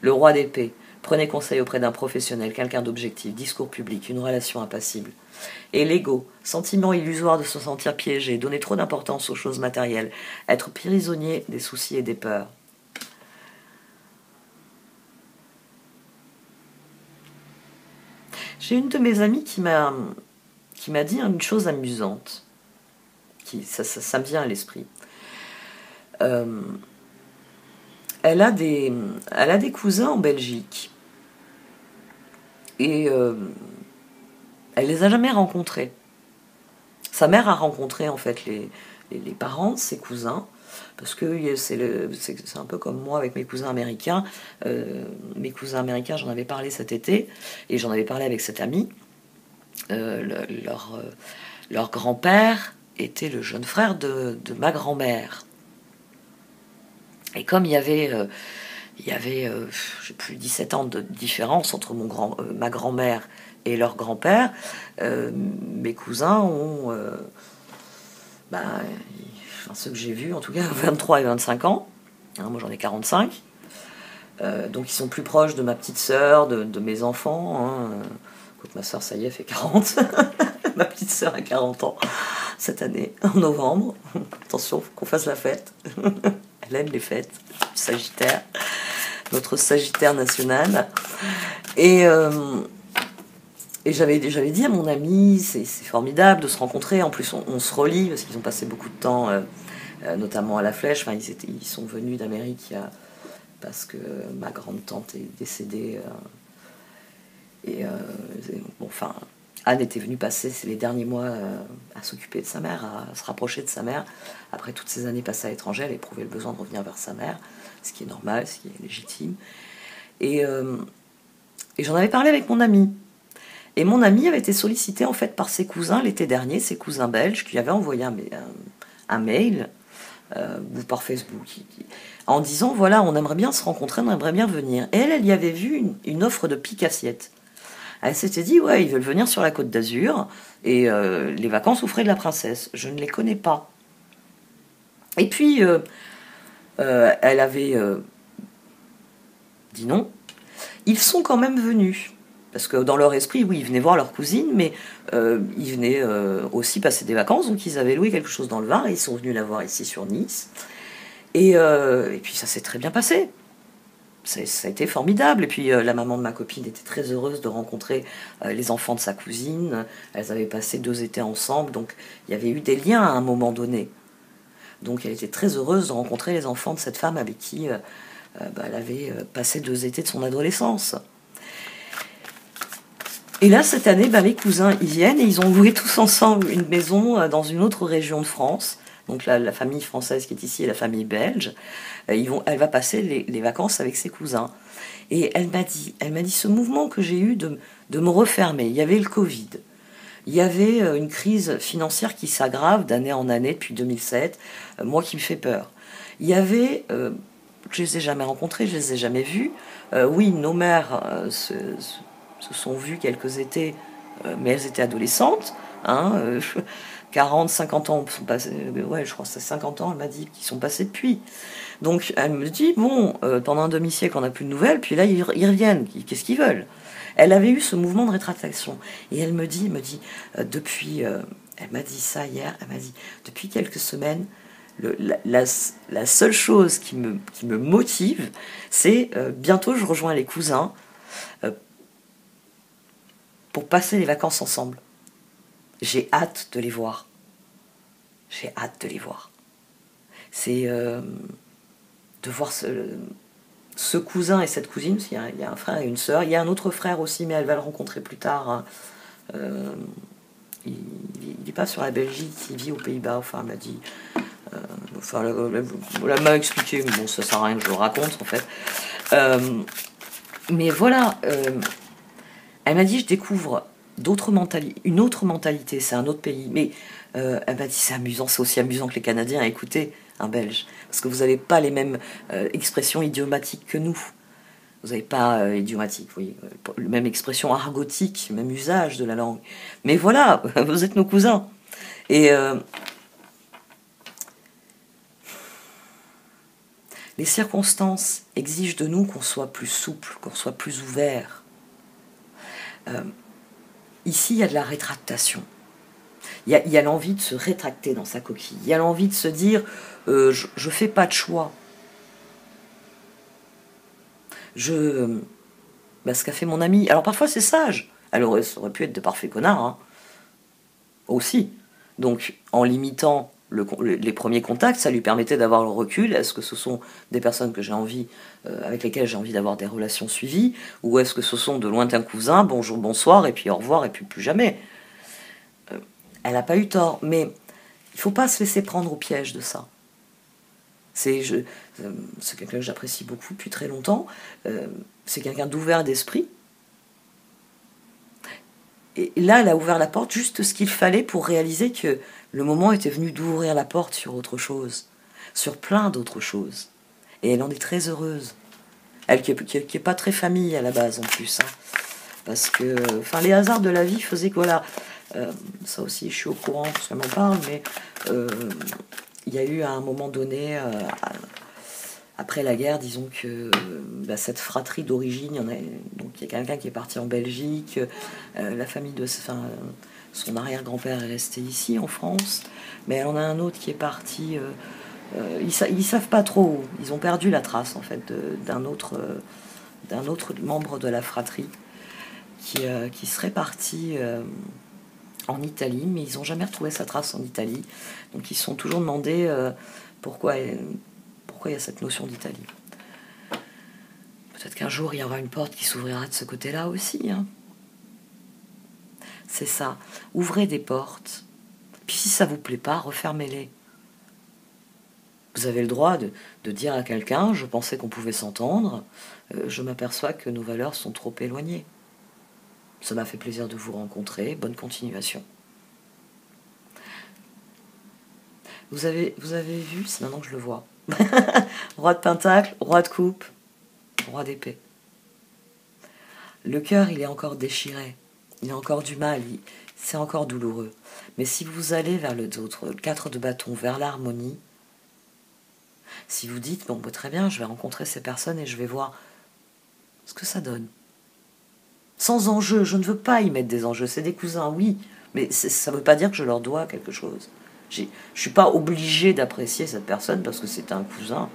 Le Roi d'épée, prenez conseil auprès d'un professionnel, quelqu'un d'objectif, discours public, une relation impassible. Et l'ego, sentiment illusoire de se sentir piégé, donner trop d'importance aux choses matérielles, être prisonnier des soucis et des peurs. J'ai une de mes amies qui m'a dit une chose amusante, ça me vient à l'esprit. Elle a des cousins en Belgique et elle les a jamais rencontrés. Sa mère a rencontré en fait les parents de ses cousins, parce que c'est un peu comme moi avec mes cousins américains. Mes cousins américains, j'en avais parlé cet été, et j'en avais parlé avec cette amie. Leur grand-père était le jeune frère de ma grand-mère. Et comme il y avait j'ai plus 17 ans de différence entre ma grand-mère et leur grand-père, mes cousins ont, ceux que j'ai vus en tout cas, 23 et 25 ans. Hein, moi j'en ai 45. Donc ils sont plus proches de ma petite sœur, de mes enfants. Hein. Écoute, ma sœur, ça y est, fait 40. Ma petite sœur a 40 ans cette année, en novembre. Attention, faut qu'on fasse la fête. Elle aime les fêtes. Sagittaire. Notre Sagittaire national. Et j'avais dit à mon ami, c'est formidable de se rencontrer. En plus, on se relie parce qu'ils ont passé beaucoup de temps, notamment à la Flèche. Enfin, ils sont venus d'Amérique parce que ma grande-tante est décédée. Anne était venue passer les derniers mois à s'occuper de sa mère, à se rapprocher de sa mère. Après toutes ces années passées à l'étranger, elle éprouvait le besoin de revenir vers sa mère, ce qui est normal, ce qui est légitime. Et j'en avais parlé avec mon ami. Et mon ami avait été sollicité en fait par ses cousins l'été dernier, ses cousins belges, qui lui avaient envoyé un mail ou par Facebook, en disant voilà, on aimerait bien se rencontrer, on aimerait bien venir. Et elle y avait vu une offre de pique-assiette. Elle s'était dit ouais, ils veulent venir sur la Côte d'Azur et les vacances aux frais de la princesse. Je ne les connais pas. Et puis elle avait dit non. Ils sont quand même venus. Parce que dans leur esprit, oui, ils venaient voir leur cousine, mais ils venaient aussi passer des vacances, donc ils avaient loué quelque chose dans le Var, et ils sont venus la voir ici sur Nice. Et puis ça s'est très bien passé. Ça a été formidable. Et puis la maman de ma copine était très heureuse de rencontrer les enfants de sa cousine. Elles avaient passé 2 étés ensemble, donc il y avait eu des liens à un moment donné. Donc elle était très heureuse de rencontrer les enfants de cette femme avec qui elle avait passé 2 étés de son adolescence. Et là, cette année, les cousins, ils viennent et ils ont loué tous ensemble une maison dans une autre région de France. Donc la famille française qui est ici et la famille belge. Elle va passer les vacances avec ses cousins. Et elle m'a dit ce mouvement que j'ai eu de me refermer. Il y avait le Covid. Il y avait une crise financière qui s'aggrave d'année en année depuis 2007. Moi qui me fait peur. Il y avait... je les ai jamais rencontrés, je les ai jamais vus. Oui, nos mères... se sont vues quelques étés, mais elles étaient adolescentes, 40, 50 ans sont passés, ouais, je crois que c'est 50 ans, elle m'a dit, qu'ils sont passés depuis. Donc elle me dit, bon, pendant un demi-siècle, on n'a plus de nouvelles, puis là, ils reviennent, qu'est-ce qu'ils veulent? Elle avait eu ce mouvement de rétractation, et elle me dit, depuis, elle m'a dit ça hier, elle m'a dit, depuis quelques semaines, la seule chose qui me motive, c'est bientôt je rejoins les cousins, pour passer les vacances ensemble. J'ai hâte de les voir. J'ai hâte de les voir. C'est de voir ce cousin et cette cousine, parce qu'il y a un frère et une sœur. Il y a un autre frère aussi, mais elle va le rencontrer plus tard. Il n'est pas sur la Belgique, il vit aux Pays-Bas. Enfin, elle m'a dit... elle m'a expliqué, mais bon, ça sert à rien que je le raconte, en fait. Mais voilà... elle m'a dit, je découvre une autre mentalité, c'est un autre pays. Mais elle m'a dit, c'est amusant, c'est aussi amusant que les Canadiens à écouter un Belge. Parce que vous n'avez pas les mêmes expressions idiomatiques que nous. Vous n'avez pas idiomatique, oui, même expression argotique, même usage de la langue. Mais voilà, vous êtes nos cousins. Et les circonstances exigent de nous qu'on soit plus souple, qu'on soit plus ouvert. Ici, il y a de la rétractation. Il y a l'envie de se rétracter dans sa coquille. Il y a l'envie de se dire je fais pas de choix. Ce qu'a fait mon ami. Alors parfois c'est sage. Alors ça aurait pu être de parfaits connards. Hein. Aussi. Donc en limitant les premiers contacts, ça lui permettait d'avoir le recul. Est-ce que ce sont des personnes que j'ai envie, avec lesquelles j'ai envie d'avoir des relations suivies, ou est-ce que ce sont de lointains cousins, bonjour, bonsoir, et puis au revoir, et puis plus jamais. Elle n'a pas eu tort, mais il ne faut pas se laisser prendre au piège de ça. C'est quelqu'un que j'apprécie beaucoup depuis très longtemps. C'est quelqu'un d'ouvert d'esprit. Et là, elle a ouvert la porte juste ce qu'il fallait pour réaliser que le moment était venu d'ouvrir la porte sur autre chose, sur plein d'autres choses. Et elle en est très heureuse. Elle qui est pas très famille à la base en plus. Hein. Parce que les hasards de la vie faisaient que voilà... ça aussi, je suis au courant parce qu'elle m'en parle, mais il y a eu à un moment donné, après la guerre, disons que cette fratrie d'origine, il y a quelqu'un qui est parti en Belgique, la famille de son arrière-grand-père est resté ici en France, mais elle en a un autre qui est parti. Ils savent pas trop, ils ont perdu la trace en fait d'un autre membre de la fratrie qui serait parti en Italie, mais ils n'ont jamais retrouvé sa trace en Italie. Donc ils se sont toujours demandé pourquoi il y a cette notion d'Italie. Peut-être qu'un jour il y aura une porte qui s'ouvrira de ce côté-là aussi. Hein. C'est ça. Ouvrez des portes. Puis si ça vous plaît pas, refermez-les. Vous avez le droit de dire à quelqu'un, je pensais qu'on pouvait s'entendre, je m'aperçois que nos valeurs sont trop éloignées. Ça m'a fait plaisir de vous rencontrer. Bonne continuation. Vous avez vu, c'est maintenant que je le vois. Roi de pentacle, roi de coupe, roi d'épée. Le cœur, il est encore déchiré. Il a encore du mal. C'est encore douloureux. Mais si vous allez vers le 4 de bâton, vers l'harmonie, si vous dites, très bien, je vais rencontrer ces personnes et je vais voir ce que ça donne. Sans enjeu, je ne veux pas y mettre des enjeux, c'est des cousins, oui, mais ça ne veut pas dire que je leur dois quelque chose. Je ne suis pas obligé d'apprécier cette personne parce que c'est un cousin.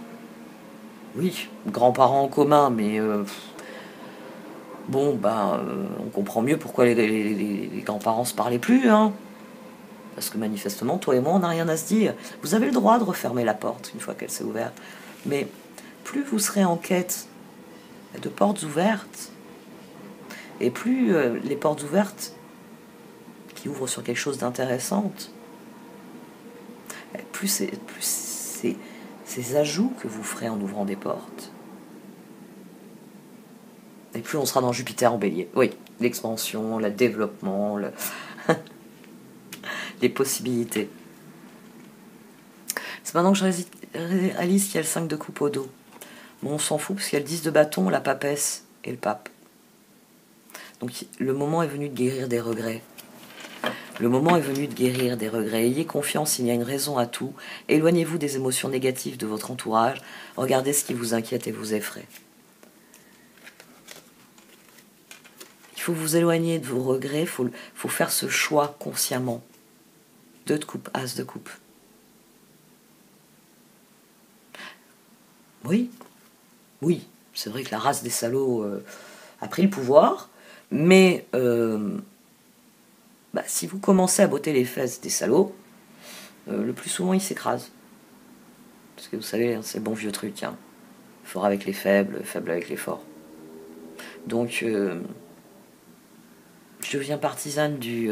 Oui, grands-parents en commun, mais on comprend mieux pourquoi les grands-parents se parlaient plus, hein. Parce que manifestement, toi et moi, on n'a rien à se dire. Vous avez le droit de refermer la porte une fois qu'elle s'est ouverte. Mais plus vous serez en quête de portes ouvertes, et plus les portes ouvertes qui ouvrent sur quelque chose d'intéressant, plus ces ajouts que vous ferez en ouvrant des portes, et plus on sera dans Jupiter en bélier. Oui, l'expansion, le développement, les possibilités. C'est maintenant que je réalise qu'il y a le 5 de coupe au dos. Bon, on s'en fout parce qu'il y a le 10 de bâton, la papesse et le pape. Donc le moment est venu de guérir des regrets. Le moment est venu de guérir des regrets. Ayez confiance, il y a une raison à tout. Éloignez-vous des émotions négatives de votre entourage. Regardez ce qui vous inquiète et vous effraie. Il faut vous éloigner de vos regrets. Il faut faire ce choix consciemment. 2 de coupe, as de coupe. Oui, c'est vrai que la race des salauds a pris le pouvoir, mais si vous commencez à botter les fesses des salauds, le plus souvent ils s'écrasent. Parce que vous savez, c'est le bon vieux truc, hein. Fort avec les faibles, faible avec les forts. Donc, je deviens partisane du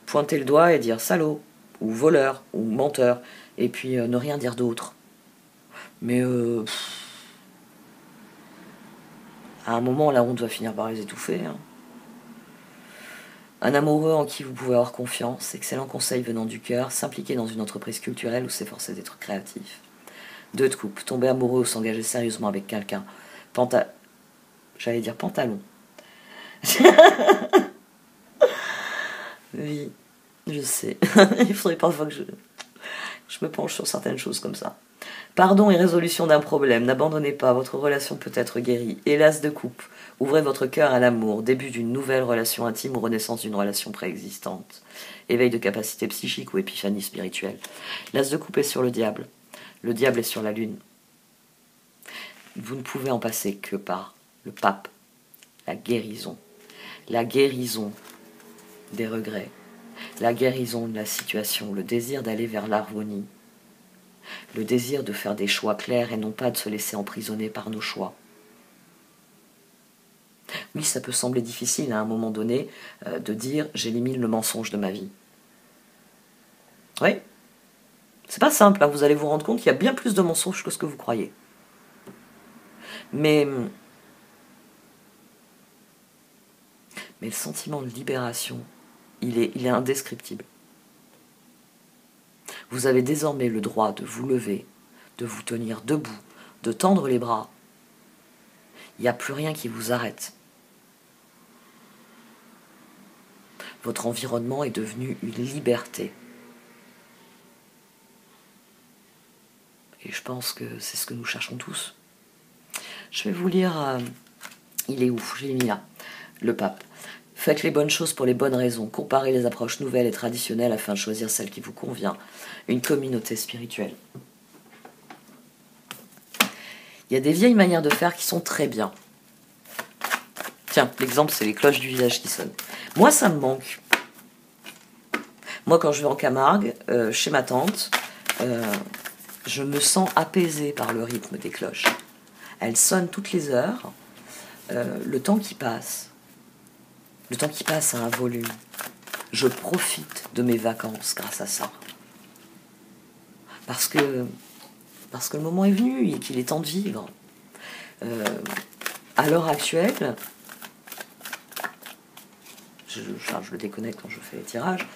pointer le doigt et dire salaud, ou voleur, ou menteur, et puis ne rien dire d'autre. Mais à un moment, la honte va finir par les étouffer. Hein. Un amoureux en qui vous pouvez avoir confiance, excellent conseil venant du cœur, s'impliquer dans une entreprise culturelle ou s'efforcer d'être créatif. 2 de coupe, tomber amoureux ou s'engager sérieusement avec quelqu'un. J'allais dire pantalon. Oui. Je sais. Il faudrait parfois que je me penche sur certaines choses comme ça. Pardon et résolution d'un problème. N'abandonnez pas, votre relation peut être guérie. Hélas de coupe. Ouvrez votre cœur à l'amour. Début d'une nouvelle relation intime ou renaissance d'une relation préexistante. Éveil de capacité psychique ou épiphanie spirituelle. L'as de coupe est sur le diable. Le diable est sur la lune. Vous ne pouvez en passer que par le pape. La guérison. La guérison des regrets. La guérison de la situation. Le désir d'aller vers l'harmonie. Le désir de faire des choix clairs et non pas de se laisser emprisonner par nos choix. Oui, ça peut sembler difficile à un moment donné de dire j'élimine le mensonge de ma vie. Oui, c'est pas simple, hein. Vous allez vous rendre compte qu'il y a bien plus de mensonges que ce que vous croyez. Mais le sentiment de libération, il est indescriptible. Vous avez désormais le droit de vous lever, de vous tenir debout, de tendre les bras. Il n'y a plus rien qui vous arrête. Votre environnement est devenu une liberté. Et je pense que c'est ce que nous cherchons tous. Je vais vous lire, il est où? J'ai mis là, le pape. Faites les bonnes choses pour les bonnes raisons. Comparez les approches nouvelles et traditionnelles afin de choisir celle qui vous convient. Une communauté spirituelle. Il y a des vieilles manières de faire qui sont très bien. Tiens, l'exemple, c'est les cloches du village qui sonnent. Moi, ça me manque. Moi, quand je vais en Camargue, chez ma tante, je me sens apaisée par le rythme des cloches. Elles sonnent toutes les heures. Le temps qui passe à un volume. Je profite de mes vacances grâce à ça. Parce que le moment est venu et qu'il est temps de vivre. À l'heure actuelle, je le déconnecte quand je fais les tirages.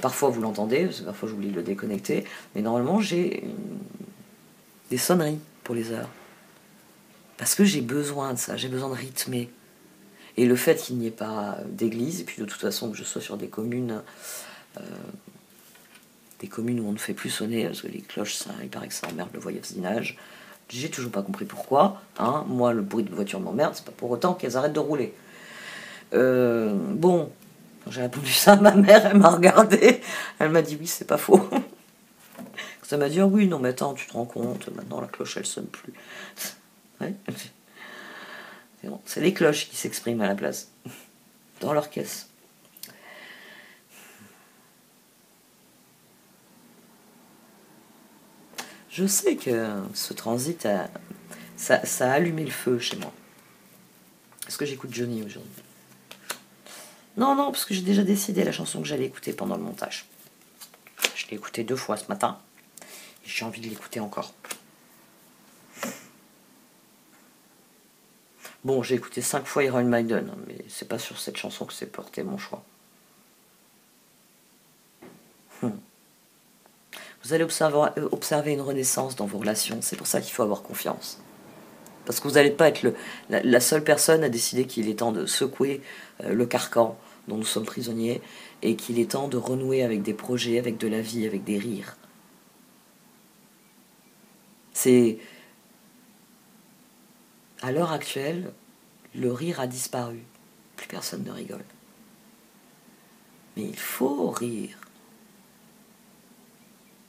Parfois vous l'entendez, parce que parfois j'oublie de le déconnecter. Mais normalement j'ai des sonneries pour les heures. Parce que j'ai besoin de ça, j'ai besoin de rythmer. Et le fait qu'il n'y ait pas d'église, et puis de toute façon que je sois sur des communes où on ne fait plus sonner, parce que les cloches, ça, il paraît que ça emmerde le voisinage. J'ai toujours pas compris pourquoi. Hein. Moi, le bruit de voiture m'emmerde, c'est pas pour autant qu'elles arrêtent de rouler. Bon, quand j'ai répondu ça à ma mère, elle m'a regardé, elle m'a dit oui, c'est pas faux. Ça m'a dit oui, non mais attends, tu te rends compte, maintenant la cloche elle sonne plus. Ouais. C'est bon, c'est les cloches qui s'expriment à la place, dans leur caisse. Je sais que ce transit, ça a allumé le feu chez moi. Est-ce que j'écoute Johnny aujourd'hui? Non, parce que j'ai déjà décidé la chanson que j'allais écouter pendant le montage. Je l'ai écoutée 2 fois ce matin, et j'ai envie de l'écouter encore. Bon, j'ai écouté 5 fois Iron Maiden, mais c'est pas sur cette chanson que s'est porté mon choix. Vous allez observer une renaissance dans vos relations, c'est pour ça qu'il faut avoir confiance. Parce que vous n'allez pas être la seule personne à décider qu'il est temps de secouer le carcan dont nous sommes prisonniers et qu'il est temps de renouer avec des projets, avec de la vie, avec des rires. C'est... À l'heure actuelle, le rire a disparu. Plus personne ne rigole. Mais il faut rire.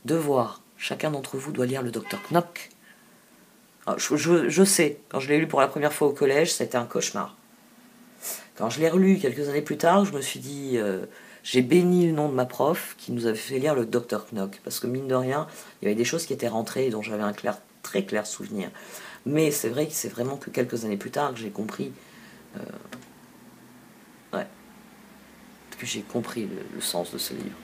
Devoir. Chacun d'entre vous doit lire le Dr Knock. Alors, je sais, quand je l'ai lu pour la première fois au collège, c'était un cauchemar. Quand je l'ai relu quelques années plus tard, je me suis dit, j'ai béni le nom de ma prof qui nous avait fait lire le Dr Knock, parce que mine de rien, il y avait des choses qui étaient rentrées et dont j'avais un très clair souvenir. Mais c'est vrai que c'est vraiment que quelques années plus tard que j'ai compris, que j'ai compris le sens de ce livre.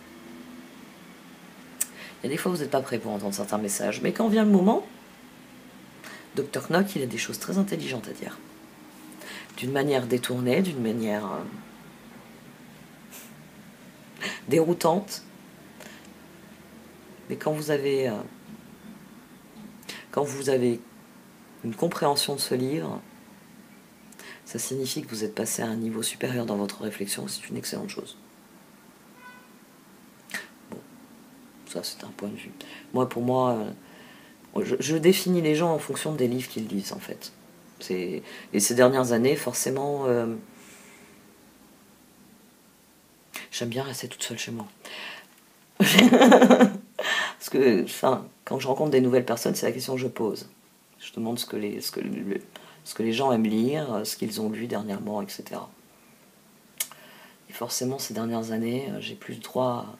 Il y a des fois vous n'êtes pas prêt pour entendre certains messages, mais quand vient le moment, Dr Knock, il a des choses très intelligentes à dire. D'une manière détournée, d'une manière déroutante. Mais quand vous avez une compréhension de ce livre, ça signifie que vous êtes passé à un niveau supérieur dans votre réflexion, c'est une excellente chose. Ça, c'est un point de vue. Moi, pour moi, je définis les gens en fonction des livres qu'ils lisent, en fait. Et ces dernières années, forcément, j'aime bien rester toute seule chez moi. Parce que, enfin, quand je rencontre des nouvelles personnes, c'est la question que je pose. Je demande ce que les gens aiment lire, ce qu'ils ont lu dernièrement, etc. Et forcément, ces dernières années, j'ai plus droit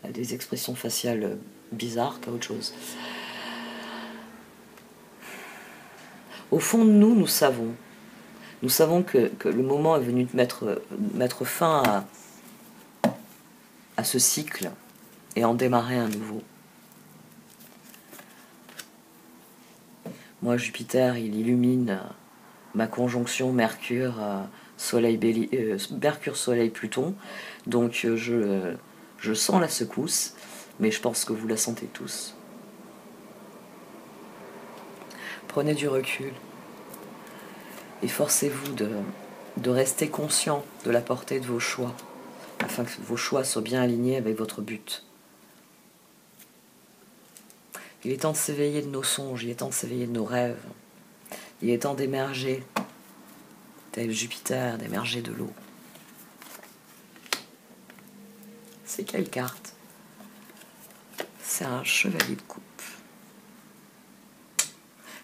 à des expressions faciales bizarres qu'à autre chose. Au fond de nous, nous savons. Nous savons que le moment est venu de mettre fin à ce cycle et en démarrer un nouveau. Moi, Jupiter, il illumine ma conjonction Mercure, Mercure, Soleil, Pluton. Donc je sens la secousse, mais je pense que vous la sentez tous. Prenez du recul. Efforcez-vous de rester conscient de la portée de vos choix, afin que vos choix soient bien alignés avec votre but. Il est temps de s'éveiller de nos songes, il est temps de s'éveiller de nos rêves. Il est temps d'émerger, tel Jupiter, d'émerger de l'eau. C'est quelle carte? C'est un chevalier de coupe.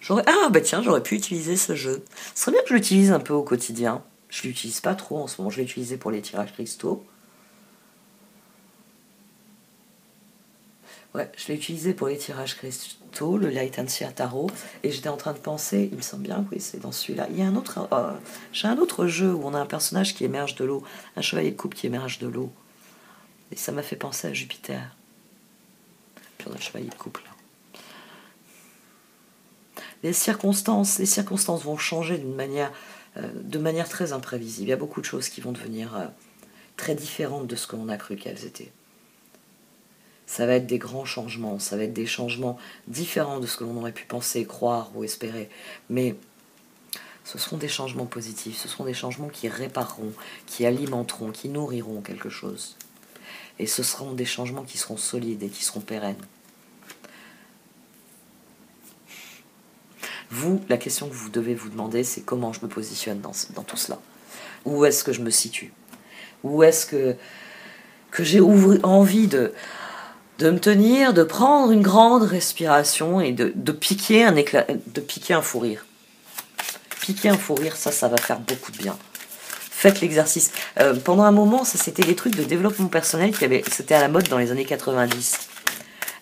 J'aurais pu utiliser ce jeu. Ce serait bien que je l'utilise un peu au quotidien. Je l'utilise pas trop en ce moment, je l'ai utilisé pour les tirages cristaux. Ouais, je l'ai utilisé pour les tirages cristaux, le Light and Seer Tarot, et j'étais en train de penser, il me semble bien, oui, c'est dans celui-là. Il y a un autre, j'ai un autre jeu où on a un personnage qui émerge de l'eau, un chevalier de coupe qui émerge de l'eau. Et ça m'a fait penser à Jupiter. Puis on a le chevalier de coupe là. Les circonstances vont changer de manière très imprévisible. Il y a beaucoup de choses qui vont devenir très différentes de ce que l'on a cru qu'elles étaient. Ça va être des grands changements, ça va être des changements différents de ce que l'on aurait pu penser, croire ou espérer. Mais ce seront des changements positifs, ce seront des changements qui répareront, qui alimenteront, qui nourriront quelque chose. Et ce seront des changements qui seront solides et qui seront pérennes. Vous, la question que vous devez vous demander, c'est comment je me positionne dans tout cela. Où est-ce que je me situe? Où est-ce que j'ai envie de me tenir, de prendre une grande respiration et de piquer un fou rire. Piquer un fou rire, ça va faire beaucoup de bien. Faites l'exercice. Pendant un moment, ça c'était des trucs de développement personnel c'était à la mode dans les années 90.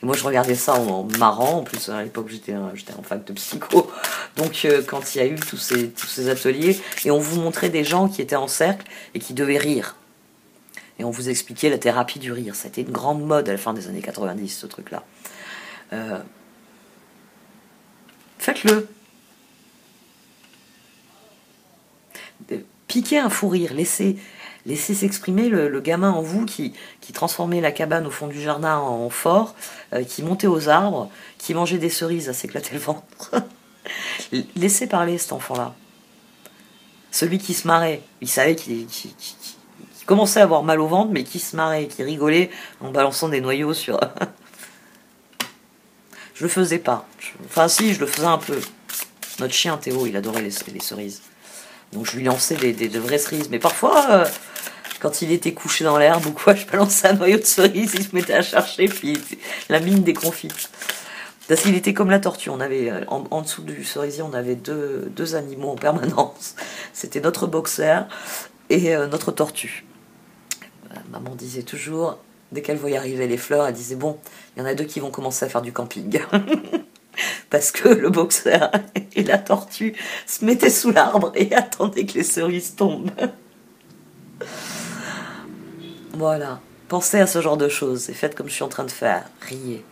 Et moi, je regardais ça en marrant. En plus, à l'époque, j'étais en fac de psycho. Donc, quand il y a eu tous ces ateliers, et on vous montrait des gens qui étaient en cercle et qui devaient rire. Et on vous expliquait la thérapie du rire. Ça a été une grande mode à la fin des années 90, ce truc-là. Faites-le. Piquez un fou rire. Laissez s'exprimer le gamin en vous qui transformait la cabane au fond du jardin en fort, qui montait aux arbres, qui mangeait des cerises à s'éclater le ventre. Laissez parler cet enfant-là. Celui qui se marrait. Il savait qu'il commençait à avoir mal au ventre, mais qui se marrait, qui rigolait en balançant des noyaux sur... Je le faisais pas. Enfin si, je le faisais un peu. Notre chien Théo, il adorait les cerises. Donc je lui lançais de vraies cerises. Mais parfois, quand il était couché dans l'herbe ou quoi, je balançais un noyau de cerise, il se mettait à chercher, puis la mine déconfite. Parce qu'il était comme la tortue. On avait, en dessous du cerisier, on avait deux animaux en permanence. C'était notre boxer et notre tortue. Maman disait toujours, dès qu'elle voyait arriver les fleurs, elle disait, bon, il y en a deux qui vont commencer à faire du camping. Parce que le boxer et la tortue se mettaient sous l'arbre et attendaient que les cerises tombent. Voilà. Pensez à ce genre de choses et faites comme je suis en train de faire. Riez.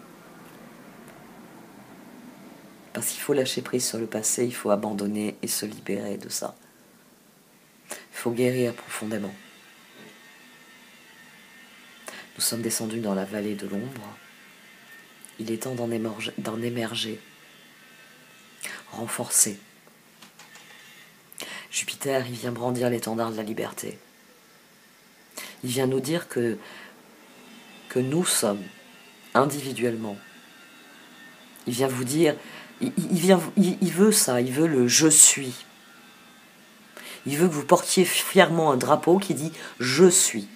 Parce qu'il faut lâcher prise sur le passé, il faut abandonner et se libérer de ça. Il faut guérir profondément. Nous sommes descendus dans la vallée de l'ombre. Il est temps d'en émerger. Renforcer. Jupiter, il vient brandir l'étendard de la liberté. Il vient nous dire que nous sommes individuellement. Il vient vous dire, il veut ça, il veut le « je suis ». Il veut que vous portiez fièrement un drapeau qui dit « je suis ».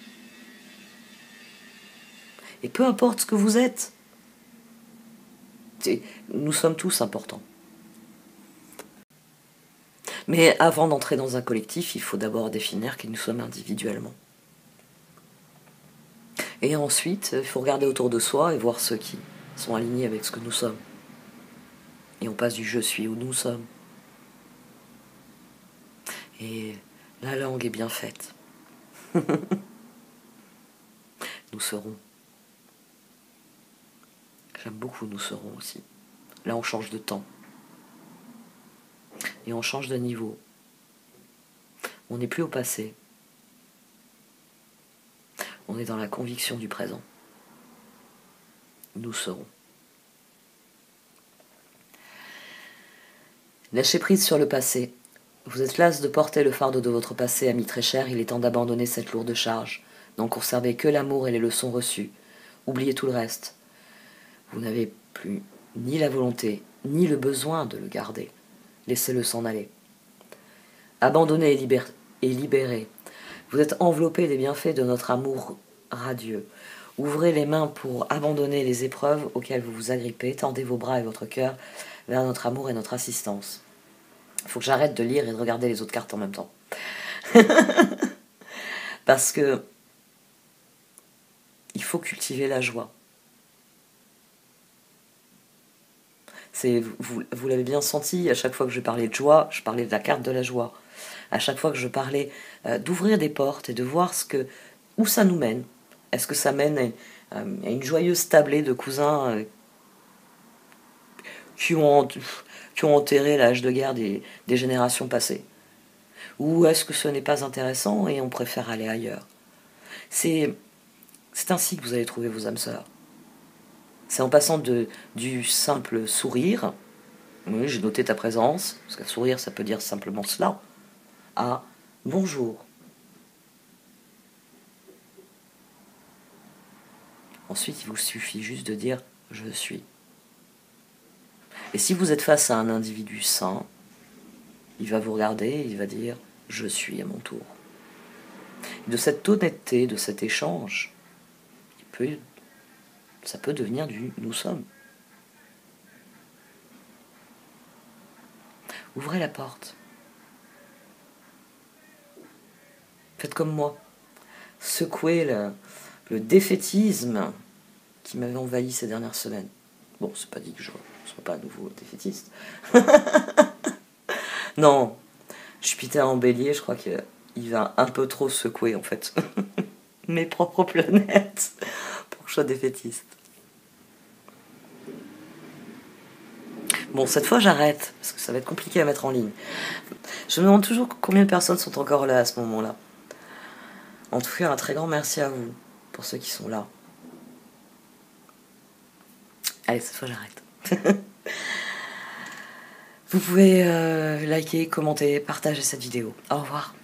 Et peu importe ce que vous êtes, nous sommes tous importants. Mais avant d'entrer dans un collectif, il faut d'abord définir qui nous sommes individuellement. Et ensuite, il faut regarder autour de soi et voir ceux qui sont alignés avec ce que nous sommes. Et on passe du « je suis » au « nous sommes ». Et la langue est bien faite. Nous serons. J'aime beaucoup « nous serons » aussi. Là, on change de temps. Et on change de niveau. On n'est plus au passé. On est dans la conviction du présent. Nous serons. Lâchez prise sur le passé. Vous êtes las de porter le fardeau de votre passé, ami très cher, il est temps d'abandonner cette lourde charge. N'en conservez que l'amour et les leçons reçues. Oubliez tout le reste. Vous n'avez plus ni la volonté, ni le besoin de le garder. Laissez-le s'en aller. Abandonnez et libérez. Vous êtes enveloppé des bienfaits de notre amour radieux. Ouvrez les mains pour abandonner les épreuves auxquelles vous vous agrippez. Tendez vos bras et votre cœur vers notre amour et notre assistance. Il faut que j'arrête de lire et de regarder les autres cartes en même temps. Parce que il faut cultiver la joie. Vous l'avez bien senti, à chaque fois que je parlais de joie, je parlais de la carte de la joie. À chaque fois que je parlais d'ouvrir des portes et de voir où ça nous mène. Est-ce que ça mène à une joyeuse tablée de cousins qui ont enterré l'âge de guerre des générations passées? Ou est-ce que ce n'est pas intéressant et on préfère aller ailleurs? C'est ainsi que vous allez trouver vos âmes sœurs. C'est en passant du simple sourire, oui, j'ai noté ta présence, parce qu'un sourire, ça peut dire simplement cela, à bonjour. Ensuite, il vous suffit juste de dire je suis. Et si vous êtes face à un individu sain, il va vous regarder et il va dire je suis à mon tour. De cette honnêteté, de cet échange, ça peut devenir du nous sommes. Ouvrez la porte. Faites comme moi. Secouez le défaitisme qui m'avait envahi ces dernières semaines. Bon, c'est pas dit que je ne sois pas à nouveau défaitiste. Non, Jupiter en bélier, je crois qu'il va un peu trop secouer en fait mes propres planètes pour que je sois défaitiste. Bon, cette fois j'arrête, parce que ça va être compliqué à mettre en ligne. Je me demande toujours combien de personnes sont encore là à ce moment-là. En tout cas, un très grand merci à vous, pour ceux qui sont là. Allez, cette fois j'arrête. Vous pouvez liker, commenter, partager cette vidéo. Au revoir.